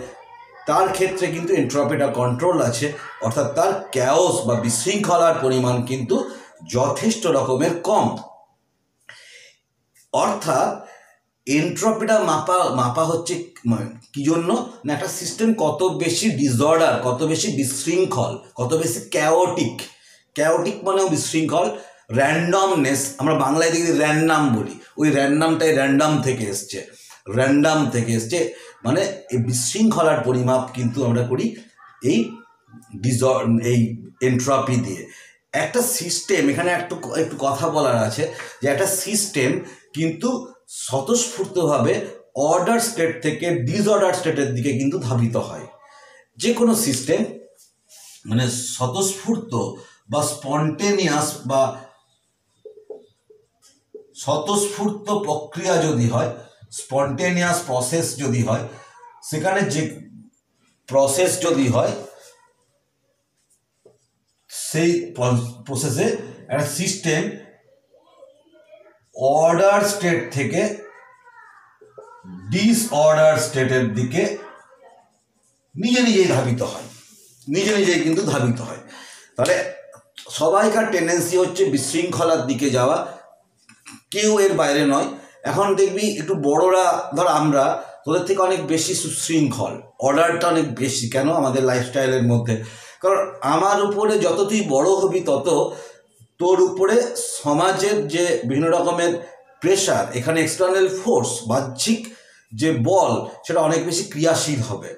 তার ক্ষেত্রে কিন্তু এন্ট্রপিটা কন্ট্রোল আছে। অর্থাৎ তার ক্যাওস বা বিশৃঙ্খলার পরিমাণ কিন্তু যথেষ্ট রকমের কম। অর্থাৎ এন্ট্রপিটা মাপা হচ্ছে কি জন্য না, একটা সিস্টেম কত বেশি ডিসঅর্ডার, কত বেশি বিশৃঙ্খল, কত বেশি ক্যাওটিক মানেও বিশৃঙ্খল। র্যান্ডমনেস, আমরা বাংলায় দেখি র্যান্ডাম বলি, ওই র্যান্ডামটাই র্যান্ডাম থেকে এসছে। মানে এই বিশৃঙ্খলার পরিমাপ কিন্তু আমরা করি এই এন্ট্রপি দিয়ে। একটা সিস্টেম, এখানে একটু কথা বলার আছে, যে একটা সিস্টেম কিন্তু স্বতঃস্ফূর্তভাবে অর্ডার স্টেট থেকে ডিসঅর্ডার স্টেটের দিকে কিন্তু ধাবিত হয়। যে কোনো সিস্টেম মানে স্বতঃস্ফূর্ত বা স্পন্টেনিয়াস বা স্বতঃস্ফূর্ত প্রক্রিয়া যদি হয়, স্পন্টেনিয়াস প্রসেস যদি হয়, সেখানে যে প্রসেস যদি হয়, সেই প্রসেসে একটা সিস্টেম অর্ডার স্টেট থেকে ডিসঅর্ডার স্টেটের দিকে নিজেই ধাবিত হয়, নিজেই কিন্তু ধাবিত হয়। তাহলে সবাইকার টেন্ডেন্সি হচ্ছে বিশৃঙ্খলার দিকে যাওয়া, কেউ এর বাইরে নয়। এখন দেখবি একটু বড়রা, ধর আমরা, তোদের থেকে অনেক বেশি সুশৃঙ্খল, অর্ডারটা অনেক বেশি। কেন? আমাদের লাইফস্টাইলের মধ্যে। কারণ আমার উপরে যত তুই বড় হবি, তত তোর উপরে সমাজের যে বিভিন্ন রকমের প্রেশার, এখানে এক্সটার্নাল ফোর্স, বাহ্যিক যে বল, সেটা অনেক বেশি ক্রিয়াশীল হবে।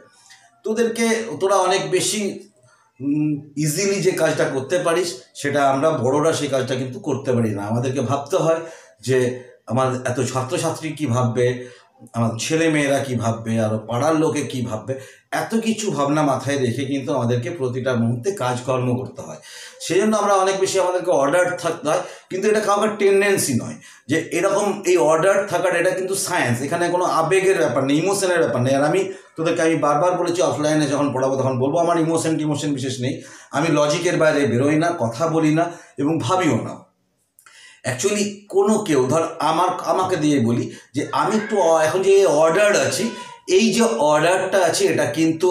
তোরা অনেক বেশি ইজিলি যে কাজটা করতে পারিস, সেটা আমরা বড়রা সেই কাজটা কিন্তু করতে পারি না। আমাদেরকে ভাবতে হয় যে আমার এত ছাত্রছাত্রী কী ভাববে, আমার ছেলে মেয়েরা কী ভাববে, আরও পাড়ার লোকে কী ভাববে, এত কিছু ভাবনা মাথায় রেখে কিন্তু আমাদেরকে প্রতিটা মুহূর্তে কাজকর্ম করতে হয়। সেই জন্য আমরা অনেক বেশি আমাদেরকে অর্ডার থাকতে হয়। কিন্তু এটা কাউকে টেন্ডেন্সি নয় যে এরকম এই অর্ডার থাকাটা, এটা কিন্তু সায়েন্স। এখানে কোনো আবেগের ব্যাপার নেই, ইমোশনের ব্যাপার নেই। আর আমি বারবার বলেছি, অফলাইনে যখন পড়াবো তখন বলবো, আমার ইমোশন বিশেষ নেই। আমি লজিকের বাইরে বেরোই না, কথা বলি না এবং ভাবিও না। অ্যাকচুয়ালি কোনো কেউ, ধর আমাকে দিয়ে বলি যে আমি একটু এখন যে অর্ডার আছি, এই যে অর্ডারটা আছে, এটা কিন্তু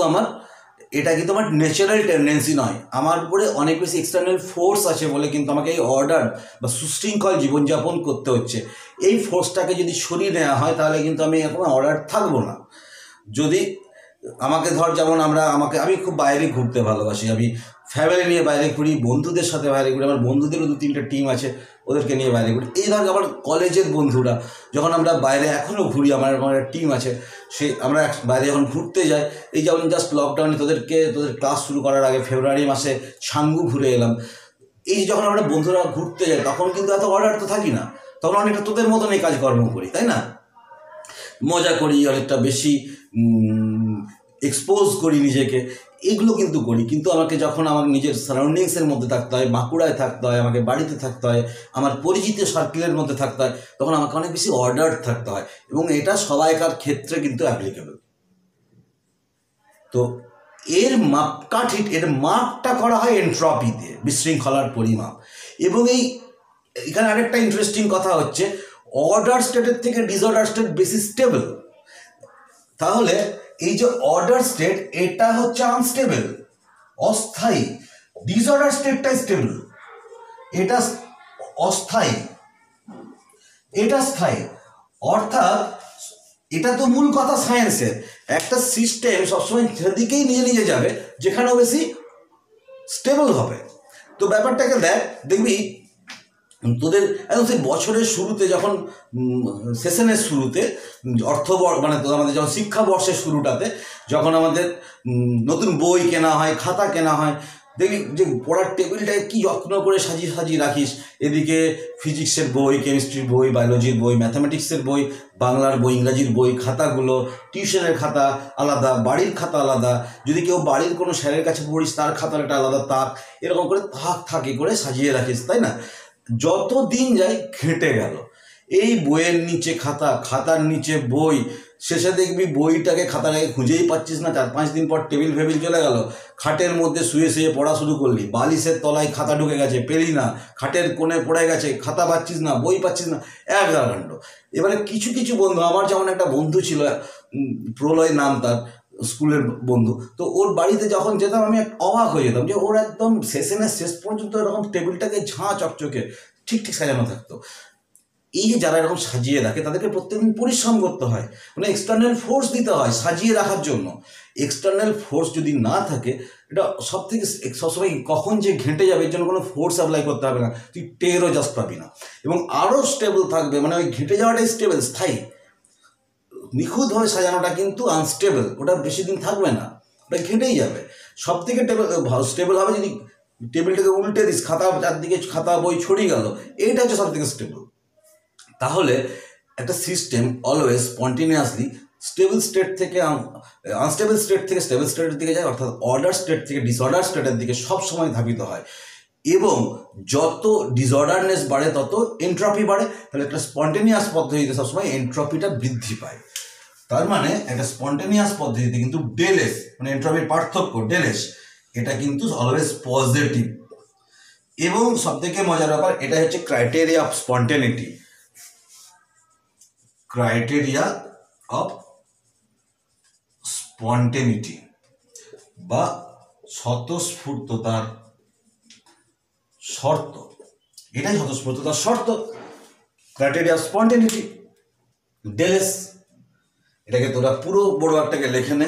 আমার ন্যাচারাল টেন্ডেন্সি নয়। আমার উপরে অনেক বেশি এক্সটার্নাল ফোর্স আছে বলে কিন্তু আমাকে এই অর্ডার বা সুশৃঙ্খল জীবনযাপন করতে হচ্ছে। এই ফোর্সটাকে যদি সরিয়ে নেওয়া হয়, তাহলে কিন্তু আমি এখন অর্ডার থাকবো না। যদি আমাকে ধর, যেমন আমি খুব বাইরে ঘুরতে ভালোবাসি, আমি ফ্যামিলি নিয়ে বাইরে ঘুরি, বন্ধুদের সাথে বাইরে ঘুরি, আমার বন্ধুদেরও 2-3টে টিম আছে, ওদেরকে নিয়ে বাইরে ঘুরি। এই ধর আমার কলেজের বন্ধুরা, যখন আমরা বাইরে এখনও ঘুরি, আমার একটা টিম আছে, আমরা বাইরে যখন ঘুরতে যাই, এই যেমন জাস্ট লকডাউনে তোদের ক্লাস শুরু করার আগে ফেব্রুয়ারি মাসে ছাঙ্গু ঘুরে এলাম। এই যখন আমরা বন্ধুরা ঘুরতে যাই, তখন কিন্তু এত অর্ডার তো থাকি না, তখন অনেকটা তোদের মতন এই কাজকর্ম করি, তাই না? মজা করি, অনেকটা বেশি এক্সপোজ করি নিজেকে, এগুলো কিন্তু করি। কিন্তু আমাকে যখন আমার নিজের সারাউন্ডিংসের মধ্যে থাকতে হয়, বাঁকুড়ায় থাকতে হয়, আমাকে বাড়িতে থাকতে হয়, আমার পরিচিত সার্কেলের মধ্যে থাকতে হয়, তখন আমাকে অনেক বেশি অর্ডার থাকতে হয়, এবং এটা সবাইকার ক্ষেত্রে কিন্তু অ্যাপ্লিকেবল। তো এর এর মাপটা করা হয় এন্ট্রপি দিয়ে, বিশৃঙ্খলার পরিমাপ। এবং এখানে আরেকটা ইন্টারেস্টিং কথা হচ্ছে, অর্ডার স্টেটের থেকে ডিসঅর্ডার স্টেট বেশি স্টেবল। তাহলে এই যে অর্ডার স্টেট, এটা হচ্ছে আনস্টেবল, অস্থায়ী। ডিসঅর্ডার স্টেটটাই স্টেবল, এটা অস্থায়ী, এটা স্থায়ী। অর্থাৎ এটা তো মূল কথা সায়েন্সের, একটা সিস্টেম সবসময় সেদিকেই নিজে যাবে যেখানেও বেশি স্টেবল হবে। তো ব্যাপারটাকে দেখবি তোদের একদম সেই বছরের শুরুতে, যখন সেশনের শুরুতে, মানে আমাদের যখন শিক্ষাবর্ষের শুরুটাতে, যখন আমাদের নতুন বই কেনা হয়, খাতা কেনা হয়, দেখবি যে পড়ার টেবিলটাকে কী যত্ন করে সাজিয়ে রাখিস। এদিকে ফিজিক্সের বই, কেমিস্ট্রির বই, বায়োলজির বই, ম্যাথামেটিক্সের বই, বাংলার বই, ইংরাজির বই, খাতাগুলো, টিউশনের খাতা আলাদা, বাড়ির খাতা আলাদা, যদি কেউ বাড়ির কোনো স্যারের কাছে পড়িস তার খাতার একটা আলাদা তাক, এরকম করে থাকে করে সাজিয়ে রাখিস, তাই না? যত দিন যায় ঘেঁটে গেল, এই বইয়ের নিচে খাতা, খাতার নিচে বই, শেষে দেখবি বইটাকে খাতাটাকে খুঁজেই পাচ্ছিস না। 4-5 দিন পর টেবিল ফেবিল চলে গেল, খাটের মধ্যে শুয়ে পড়া শুরু করলি, বালিশের তলায় খাতা ঢুকে গেছে, পেলি না, খাটের কোণে পড়ে গেছে, খাতা পাচ্ছিস না, বই পাচ্ছিস না, এক কাণ্ড। এবারে কিছু বন্ধু, আমার যেমন একটা বন্ধু ছিল, প্রলয় নাম তার, স্কুলের বন্ধু, তো ওর বাড়িতে যখন যেতাম আমি অবাক হয়ে যেতাম যে ওর একদম সেশনের শেষ পর্যন্ত এরকম টেবিলটাকে ঝাঁ চকচকে ঠিক সাজানো থাকতো। এই যে যারা এরকম সাজিয়ে রাখে, তাদেরকে প্রত্যেকদিন পরিশ্রম করতে হয়, মানে এক্সটার্নাল ফোর্স দিতে হয় সাজিয়ে রাখার জন্য। এক্সটার্নাল ফোর্স যদি না থাকে, এটা সবসময় কখন যে ঘেঁটে যাবে এর জন্য কোনো ফোর্স অ্যাপ্লাই করতে হবে না, তুই টেরও জাস্ট পাবি না, এবং আরও স্টেবল থাকবে। মানে ওই ঘেঁটে যাওয়াটাই স্টেবল, স্থায়ী। নিখুঁতভাবে সাজানোটা কিন্তু আনস্টেবল, ওটা বেশি দিন থাকবে না, ওটা ঘেঁটেই যাবে। সব থেকে স্টেবল হবে যদি টেবিলটাকে উল্টে দিস, খাতা চারদিকে খাতা বই ছড়িয়ে গেল, এইটা হচ্ছে সব থেকে স্টেবল। তাহলে একটা system always spontaneously stable state থেকে আনস্টেবল স্টেট থেকে স্টেবল স্টেটের দিকে যায়, অর্থাৎ অর্ডার স্টেট থেকে ডিসঅর্ডার স্টেটের দিকে সবসময় ধাবিত হয়। এবং যত ডিসঅর্ডারনেস বাড়ে তত এন্ট্রপি বাড়ে। তাহলে একটা স্পন্টেনিয়াস পদ্ধতিতে সবসময় এন্ট্রপিটা বৃদ্ধি পায়। তার মানে একটা স্পন্টেনিয়াস পদ্ধতিতে কিন্তু ডেলএস, মানে এন্ট্রপির পার্থক্য ডেলএস, এটা কিন্তু অলওয়েজ পজিটিভ। এবং সবথেকে মজার ব্যাপার, এটা হচ্ছে ক্রাইটেরিয়া অফ স্পন্টেনিটি, ক্রাইটেরিয়া অফ স্পন্টেনিটি বা স্বতঃস্ফূর্ততার শর্ত। এটাই স্বতঃস্ফূর্ততার শর্ত, ক্রাইটেরিয়া অফ স্পন্টেনিটি, ডেলএস। এটাকে তোরা পুরো বড় একটাকে লেখে নে,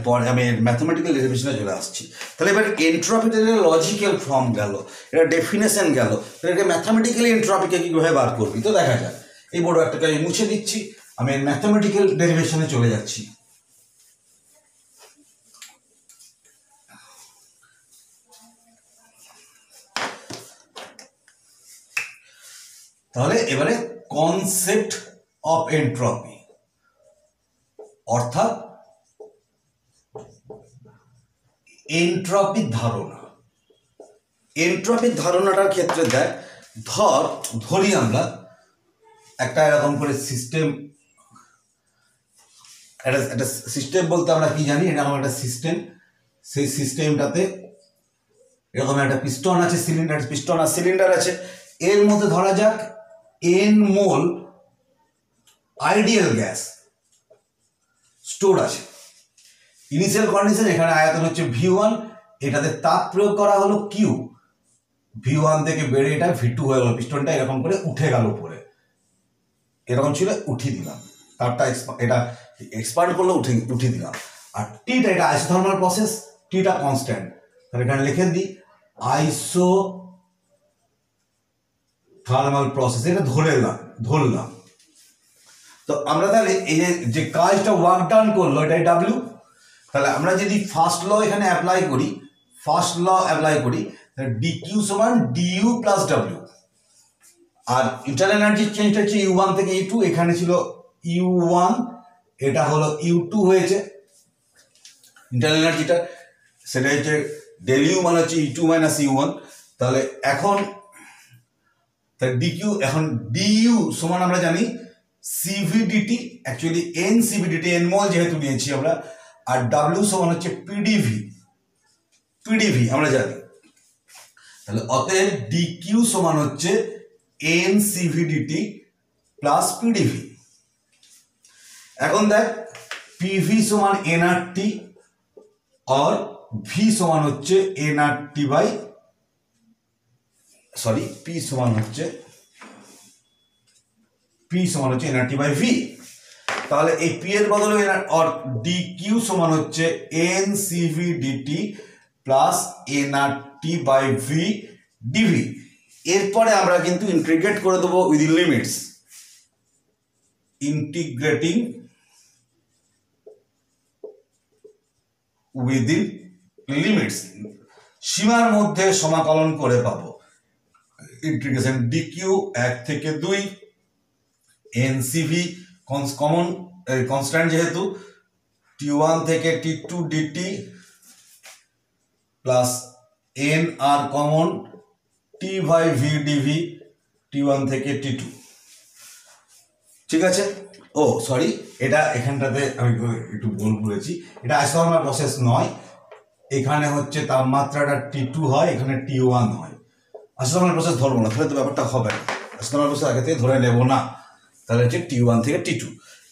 পরে আমি ম্যাথমেটিক্যাল ডেফিনেশনে চলে আসছি। তাহলে এবার এন্ট্রপিটা লজিক্যাল ফর্ম গেল, এটা ডেফিনেশন গেল, তাহলে এটা ম্যাথামেটিক্যালি এন্ট্রপিকে কীভাবে বার করবি তো দেখা যায়। এই বড় একটাকে আমি মুছে দিচ্ছি, আমি ম্যাথামেটিক্যাল ডেরিভেশনে চলে যাচ্ছি। তাহলে এবারে কনসেপ্ট অফ এন্ট্রপি, অর্থাৎ এন্ট্রপির ধারণা। এন্ট্রপির ধারণাটার ক্ষেত্রে ধরি আমরা একটা এরকম করে সিস্টেম, একটা সিস্টেম বলতে আমরা কি জানি, এটা আমার একটা সিস্টেম। সেই সিস্টেমটাতে এরকম একটা পিস্টন আছে, পিস্টন আর সিলিন্ডার আছে। এর মধ্যে ধরা যাক n মোল আইডিয়াল গ্যাস স্টোর আছে। ইনিশিয়াল কন্ডিশন, এখানে আয়তন হচ্ছে V1, এটাতে তাপ প্রয়োগ করা হলো Q, V1 থেকে বেড়ে এটা V2 হয়ে গেল, পিস্টনটা এরকম করে উঠে গেল উপরে, এরকম ছিল, উঠিয়ে দিলাম, তাপটা এটা এক্সপান্ড করলো, উঠিয়ে দিলাম। আর টিটা, এটা আইসোথার্মাল প্রসেস, টিটা কনস্ট্যান্ট, তাহলে এখানে লিখে দিই আইসোথার্মাল প্রসেস, এটা ধরলাম। তো আমরা তাহলে এই যে কাজটা ওয়ার্ক ডান করলো, এটাই W। তাহলে আমরা যদি ফার্স্ট ল এখানে অ্যাপ্লাই করি, dq সমান du প্লাস w। আর ইন্টারনাল এনার্জি চেঞ্জটা হচ্ছে u1 থেকে u2, এখানে ছিল u1 এটা হলো U2 হয়েছে ইন্টারনাল এনার্জিটা, সেটা হচ্ছে ডেল ইউ মানে হচ্ছে E2 মাইনাস U1। তাহলে এখন ডিকিউ, এখন ডিইউ সমান আমরা জানি সিভিডিটি, অ্যাকচুয়ালি এন সিভিডিটি এন মল যেহেতু নিয়েছি আমরা, আর ডাব্লিউ সমান হচ্ছে পিডিভি, পিডিভি আমরা জানি। তাহলে অতএব ডিকিউ সমান হচ্ছে এন সিভিডিটি প্লাস পিডিভি। এখন দেখ পিভি সমান এনআরটি और ভি সমান হচ্ছে এনআরটি বাই সরি পি সমান হচ্ছে এনআরটি বাই ভি। তাহলে এই পি এর বদলে और ডি কিউ সমান হচ্ছে n Cv dT plus nRT by V dV. এরপরে আমরা কিন্তু ইন্টিগ্রেট করে দেবো within limits, integrating within limits, সীমার মধ্যে সমাকলন করে পাবো ইন্টিগ্রেশন ডিকিউ 1 থেকে 2 এনসিভি কমন কনস্ট্যান্ট যেহেতু T1 থেকে T2 dT plus n R common T by V dV T1 থেকে T2। ঠিক আছে, ও সরি এটা এখানটাতে আমি একটু ভুল বলেছি, এটা আইসোথর্মাল প্রসেস নয়, এখানে হচ্ছে তাপমাত্রাটা T2 হয়, এখানে T1 হয়। আইসোথর্মাল প্রসেস ধরবো না, তাহলে তো ব্যাপারটা হবে না, আইসোথর্মাল প্রসেস আগে থেকে ধরে নেব না। তাহলে হচ্ছে T1 থেকে T2।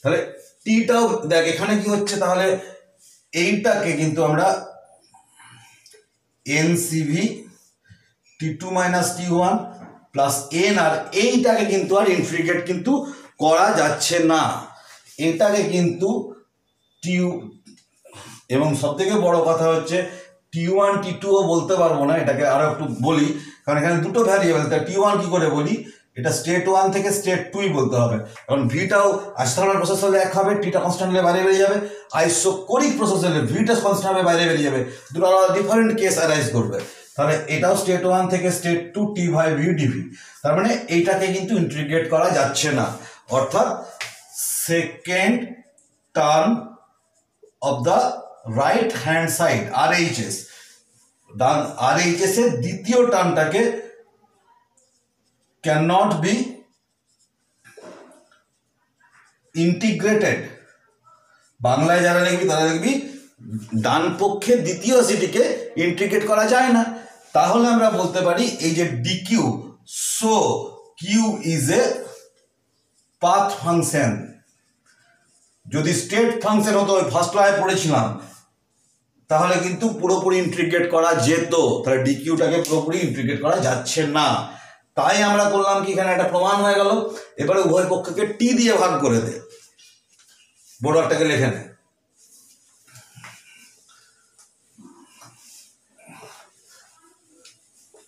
তাহলে টিটাও দেখ এখানে কি হচ্ছে, তাহলে এইটাকে কিন্তু আমরা n C v T2 minus T1 plus n, আর এইটাকে কিন্তু আর ইন্টিগ্রেট কিন্তু করা যাচ্ছে না, এটাকে কিন্তু টিউ, এবং সব থেকে বড় কথা হচ্ছে T1 T2ও বলতে পারবো না, এটাকে আরো একটু বলি, কারণ এখানে দুটো ভ্যারিয়েবল, তা T1 কি করে বলি, এটা স্টেট 1 থেকে স্টেট 2ই বলতে হবে, কারণ ভিটাও আইসোথর্মাল প্রসেস হলে এক হবে, টিটা কনস্ট্যান্ট হলে বাইরে বেরিয়ে যাবে, আইসোকোরিক প্রসেস হলে ভিটা কনস্ট্যান্ট হবে বাইরে বেরিয়ে যাবে, দুটো আলাদা ডিফারেন্ট কেস অ্যারাইজ করবে। তাহলে এটাও স্টেট 1 থেকে state 2 T by V dV, তার মানে এইটাকে কিন্তু ইন্টিগ্রেট করা যাচ্ছে না, অর্থাৎ second term of the right hand side RHS, ডান আরএইচএস এর দ্বিতীয় টার্মটাকে cannot be integrated, বাংলায় যারা লিখবি তারা লিখবি ডান পক্ষের দ্বিতীয় রাশিটিকে ইন্টিগ্রেট করা যায় না। তাহলে আমরা বলতে পারি এই যে dQ, so Q is a path function. যদি স্টেট ফাংশন হতো, ফার্স্ট ক্লাসে পড়েছিলাম, তাহলে কিন্তু পুরোপুরি ইন্টিগ্রেট করা যেত, তাহলে ডিকিউটাকে পুরোপুরি ইন্টিগ্রেট করা যাচ্ছে না। তাই আমরা করলাম কি, এখানে একটা প্রমাণ হয়ে গেল, এবারে উভয় পক্ষকে টি দিয়ে ভাগ করে দে, বড় একটাকে লিখে নে।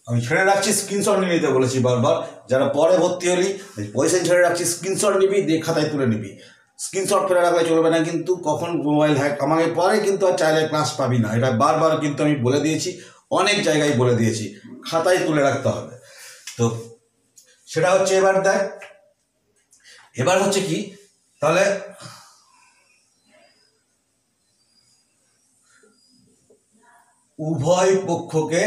আমি ছেড়ে রাখছি, স্ক্রিনশট নিয়ে নিতে বলেছি বারবার, যারা পরে ভর্তি হলি পয়সা ছেড়ে রাখছি, স্ক্রিনশট নিবি, দিয়ে খাতায় তুলে নিবি, স্ক্রিনশট ফেলে রাখলে চলবে না কিন্তু, কখন মোবাইল হ্যাক আমাকে পরে কিন্তু আর চাইলে ক্লাস পাবি না, এটা বারবার কিন্তু আমি বলে দিয়েছি, অনেক জায়গায় বলে দিয়েছি, খাতায় তুলে রাখতে হবে। তো সেটা হচ্ছে, এবার দেখ এবার হচ্ছে কি, তাহলে উভয় পক্ষকে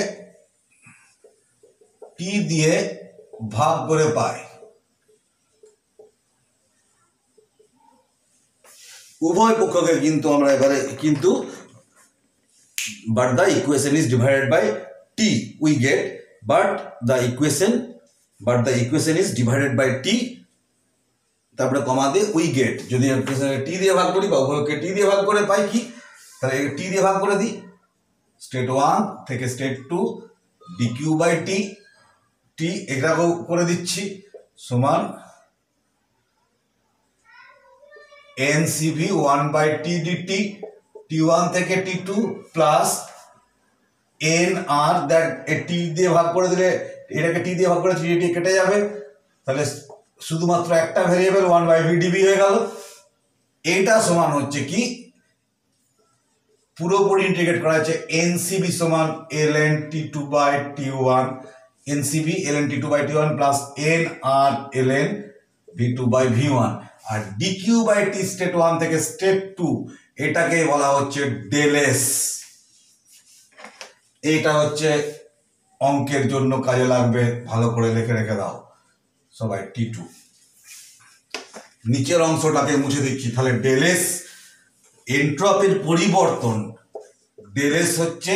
টি দিয়ে ভাগ করে পায়, উভয় পক্ষকে কিন্তু আমরা এবারে কিন্তু but the equation is divided by t we get, but the equation is divided by t, তারপরে কমা দিয়ে উই গেট, যদি টি দিয়ে ভাগ করি বা উভয়কে টি দিয়ে ভাগ করে পাই কি, তাহলে টি দিয়ে ভাগ করে দিই, স্টেট 1 থেকে স্টেট 2 ডিকিউ বাই টি, টি এটাকেও করে দিচ্ছি সমান এনসিভি 1 বাই টি ডিটি T1 থেকে T2 প্লাস এন আর, দেখ টি দিয়ে ভাগ করে দিলে, এটাকে টি দিয়ে ভাগ করে টি কেটে যাবে, তাহলে শুধুমাত্র একটা ভেরিয়েবল 1 বাই ভি ডিভি হয়ে গেল। এইটা সমান হচ্ছে কি, পুরোপুরি ইন্টিগ্রেট করা হচ্ছে এনসিবি সমান ln T2 বাই T1, এনসিবি ln T2 by T1 plus n R ln V2 by V1, আর ডিকিউ বাই টি স্টেট 1 থেকে স্টেট 2 এটাকে বলা হচ্ছে ডেল এস। এটা হচ্ছে অঙ্কের জন্য কাজে লাগবে, ভালো করে লিখে রেখে দাও সবাই। T2 নিচের অংশটাকে মুছে দিচ্ছি, তাহলে ডেল এস এন্ট্রপির পরিবর্তন, ডেল এস হচ্ছে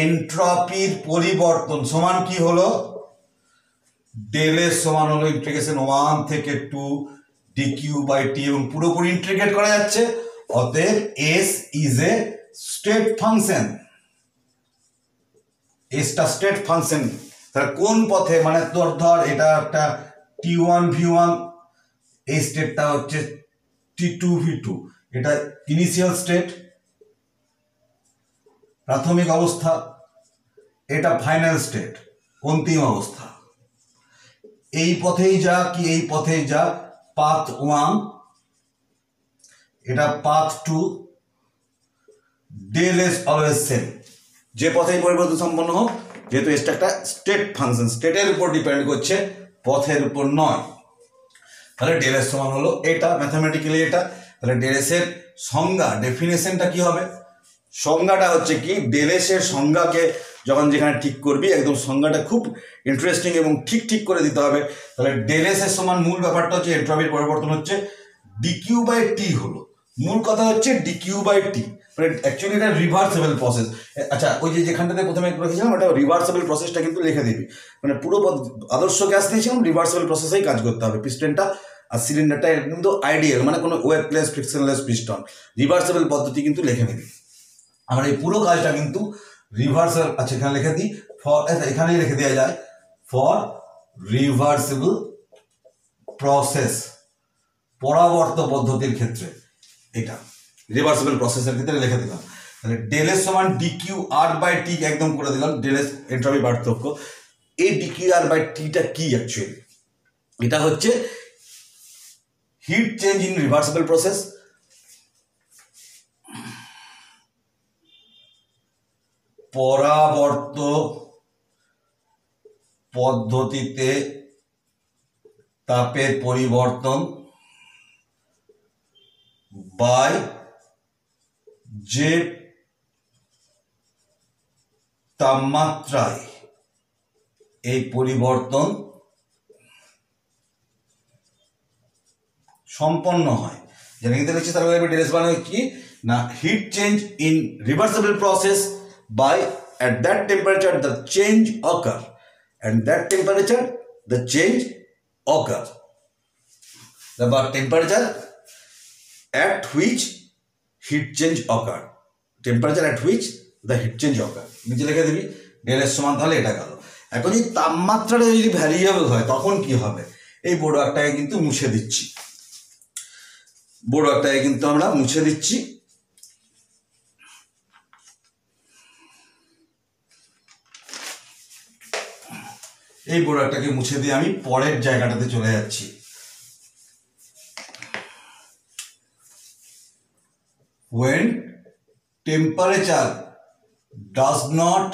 এন্ট্রপির পরিবর্তন সমান কি হলো, ডেল এস সমান হলো ইন্টিগ্রেশন 1 থেকে 2 ডিকিউ বাই টি, এবং পুরোপুরি ইন্টিগ্রেট করা যাচ্ছে, অতএব S is a state function. এসটা স্টেট ফাংশন, তাহলে কোন পথে, মানে তোর ধর এটা একটা T1 V1, এই স্টেটটা হচ্ছে T2 V2, এটা ইনিশিয়াল স্টেট প্রাথমিক অবস্থা, এটা ফাইনাল স্টেট অন্তিম অবস্থা। এই পথেই যা কি এই পথেই যা, পাথ 1 এটা path 2, del S always same, যে পথেই পরিবর্তন সম্পন্ন হোক, যেহেতু এটা একটা স্টেট ফাংশন, স্টেটের উপর ডিপেন্ড করছে, পথের উপর নয়। তাহলে ডেল এস সমান হলো এটা, ম্যাথামেটিক্যালি এটা। তাহলে ডেল এস এর সংজ্ঞা, ডেফিনেশনটা কি হবে, সংজ্ঞাটা হচ্ছে কি, ডেল এস এর সংজ্ঞাকে যখন যেখানে ঠিক করবি একদম সংজ্ঞাটা খুব ইন্টারেস্টিং এবং ঠিক ঠিক করে দিতে হবে। তাহলে ডেল এস এর সমান মূল ব্যাপারটা হচ্ছে এন্ট্রপির পরিবর্তন হচ্ছে ডিকিউ বাই টি হলো, মূল কথা হচ্ছে ডিকিউ বাই টি, মানে অ্যাকচুয়ালি এটা রিভার্সেবল প্রসেস। আচ্ছা, ওই যে যেখানটাতে প্রথমে রেখেছিলাম ওটা রিভার্সেবল প্রসেসটা কিন্তু লিখে দিবি, মানে পুরো আদর্শ গ্যাস দিয়েছিলাম, রিভার্সেবল প্রসেসেই কাজ করতে হবে। পিস্টনটা আর সিলিন্ডারটা কিন্তু আইডিয়াল, মানে কোনো ওয়েটলেস ফ্রিকশনলেস পিস্টন, রিভার্সেবল পদ্ধতি কিন্তু লিখে নিবি। আমার এই পুরো কাজটা কিন্তু রিভার্সেবল, আচ্ছা এখানে লিখে দিই, ফর, এখানেই লিখে দেওয়া যায়, ফর রিভার্সেবল প্রসেস, পরাবর্ত পদ্ধতির ক্ষেত্রে, এটা রিভার্সেবল প্রসেসের ক্ষেত্রে লিখে দিলাম। তাহলে ডেল এস সমান ডিকিউ আর বাই টি একদম করে দিলাম, ডেল এস এন্ট্রপি পার্থক্য। এই ডিকিউ আর বাই টিটা কি অ্যাকচুয়ালি, এটা হচ্ছে heat change in reversible process, পরাবর্ত পদ্ধতিতে তাপের পরিবর্তন বাই যে তাপমাত্রায় এই পরিবর্তন সম্পন্ন হয়। যেটা কিন্তু লিখছি তার ডেল এস মানে কি না, heat change in reversible process by at that temperature the change occur, and that temperature the change occur, the temperature at which heat change occur, temperature at which the heat change occur, নিচে লিখে দিবি del S সমান। তাহলে এটা গেল। এখন যদি তাপমাত্রাটা যদি ভ্যারিয়েবল হয় তখন কি হবে, এই বড় একটাকে কিন্তু মুছে দিচ্ছি, বড় একটাকে কিন্তু আমরা মুছে দিচ্ছি। এই বোর্ডারটাকে মুছে দিয়ে আমি পরের জায়গাটাতে চলে যাচ্ছি। when temperature does not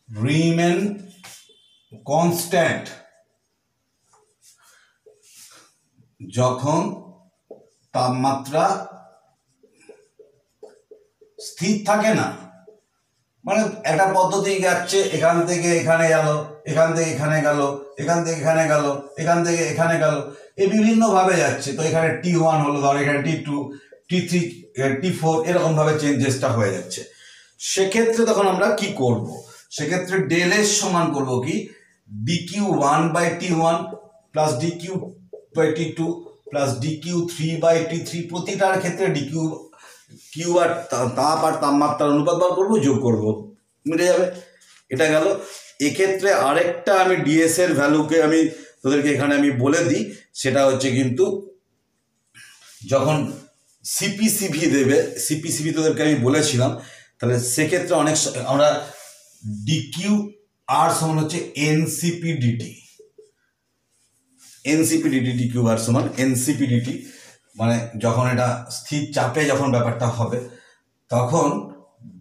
remain constant, যখন তাপমাত্রা স্থির থাকে না, মানে একটা পদ্ধতি যাচ্ছে, এখান থেকে এখানে গেল, এখান থেকে এখানে গেল, এখান থেকে এখানে গেল, এখান থেকে এখানে গেল, এই বিভিন্নভাবে যাচ্ছে। তো এখানে T1 হলো, ধর এখানে T2, T3, T4, এরকম ভাবে চেঞ্জেসটা হয়ে যাচ্ছে। সেক্ষেত্রে তখন আমরা কি করব, সেক্ষেত্রে ডেল এস সমান করব কি, dq1 by T1 plus dq by T2 plus dq3 by T3, প্রতিটার ক্ষেত্রে dq কিউ আর তাপ আর তাপমাত্রার অনুপাত বার করবো, যোগ করবো, মিটে যাবে। এটা গেল। এক্ষেত্রে আরেকটা আমি ডিএস এর ভ্যালুকে আমি তোদেরকে এখানে আমি বলে দিই, সেটা হচ্ছে কিন্তু যখন সিপিসিভি দেবে, সিপিসিভি তোদেরকে আমি বলেছিলাম, তাহলে সেক্ষেত্রে অনেক আমরা ডিকিউ আর সমান হচ্ছে এনসিপিডিটি, এনসিপিডিটি, ডিকিউ আর সমান এনসিপিডিটি, মানে যখন এটা স্থির চাপে যখন ব্যাপারটা হবে তখন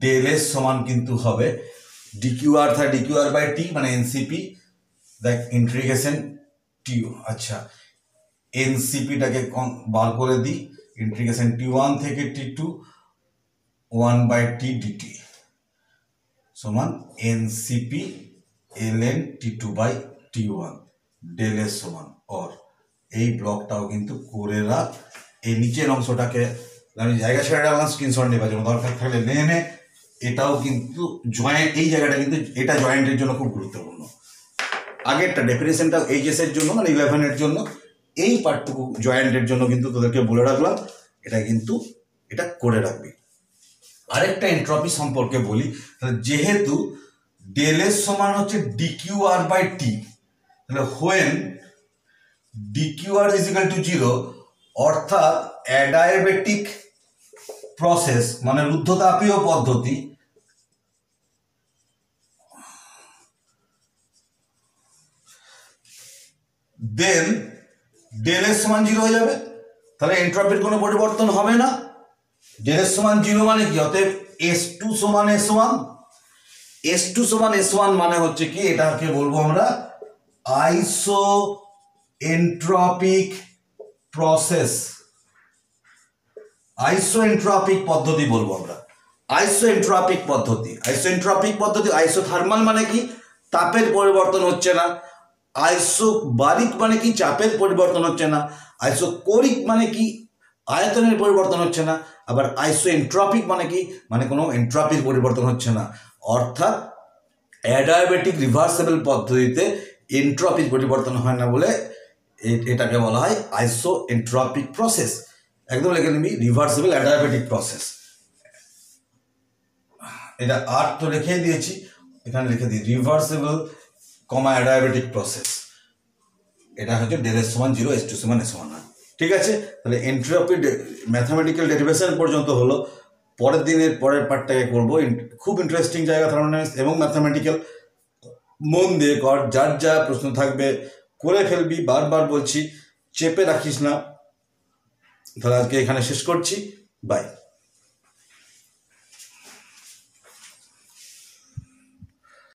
ডেল এস সমান কিন্তু হবে ডিকিউ আর বাই টি, মানে এনসিপি, দেখ ইন্টিগ্রেশন টি, আচ্ছা এনসিপিটাকে বার করে দিই, ইন্টিগ্রেশন T1 থেকে T2 1/t dt সমান nCp ln T2/T1 del S সমান অর। এই ব্লকটাও কিন্তু করে রাখ। এই নিচের অংশটাকে আমি জায়গা ছেড়ে রাখলাম, স্ক্রিনশট নেবার জন্য, দরকার থাকলে নে। এটাও কিন্তু জয়েন্ট, এই জায়গাটা কিন্তু এটা জয়েন্টের জন্য খুব গুরুত্বপূর্ণ। আগেরটা ডেফিনেশনটা এইচএস এর জন্য মানে 11 এর জন্য, এই পার্টটুকু জয়েন্টের জন্য কিন্তু তোদেরকে বলে রাখলাম, এটা কিন্তু এটা করে রাখবি। আরেকটা এন্ট্রপি সম্পর্কে বলি, যেহেতু ডেল এস সমান হচ্ছে dqr/t, তাহলে when dqr is equal two 0 অর্থাৎ অ্যাডায়াবেটিক প্রসেস মানে রুদ্ধতাপীয় পদ্ধতি, দেন ডেল এস সমান 0 হয়ে যাবে, তাহলে এন্ট্রপির কোনো পরিবর্তন হবে না। ডেল এস সমান 0 মানে কি, অতএব S2 সমান S1, S2 সমান S1 মানে হচ্ছে কি, এটাকে বলবো আমরা আইসো এন্ট্রপিক প্রসেস, আইসো এন্ট্রপিক পদ্ধতি বলবো আমরা, আইসো এন্ট্রপিক পদ্ধতি। আইসো এন্ট্রপিক পদ্ধতি, আইসোথার্মাল মানে কি তাপের পরিবর্তন হচ্ছে না, আইসোবারিক মানে কি চাপের পরিবর্তন হচ্ছে না, আইসোকোরিক মানে কি আয়তনের পরিবর্তন হচ্ছে না, আবার আইসো এন্ট্রপিক মানে কি মানে কোনো এন্ট্রপির পরিবর্তন হচ্ছে না। অর্থাৎ অ্যাডায়াবেটিক রিভার্সেবল পদ্ধতিতে এন্ট্রপির পরিবর্তন হয় না বলে এটাকে বলা হয় আইসো এন্ট্রপিক প্রসেস। একদম লিখে নিবি রিভার্সেবল অ্যাডায়াবেটিক প্রসেস। এটা আর তো লিখে দিয়েছি, এখানে লিখে দিই রিভার্সেবল অ্যাডায়াবেটিক প্রসেস। এটা হচ্ছে ডেল এস সমান 0, S2 সমান S1। ঠিক আছে, তাহলে এন্ট্রপি ম্যাথামেটিক্যাল ডেরিভেশন পর্যন্ত হলো। পরের দিনের পরের পার্টটাকে করবো, খুব ইন্টারেস্টিং জায়গা থার্মোডাইনামিক্স এবং ম্যাথামেটিক্যাল, মন দিয়ে কর, যার যা প্রশ্ন থাকবে করে ফেলবি। বারবার বলছি চেপে রাখিস না। তাহলে আজকে এখানে শেষ করছি, বাই।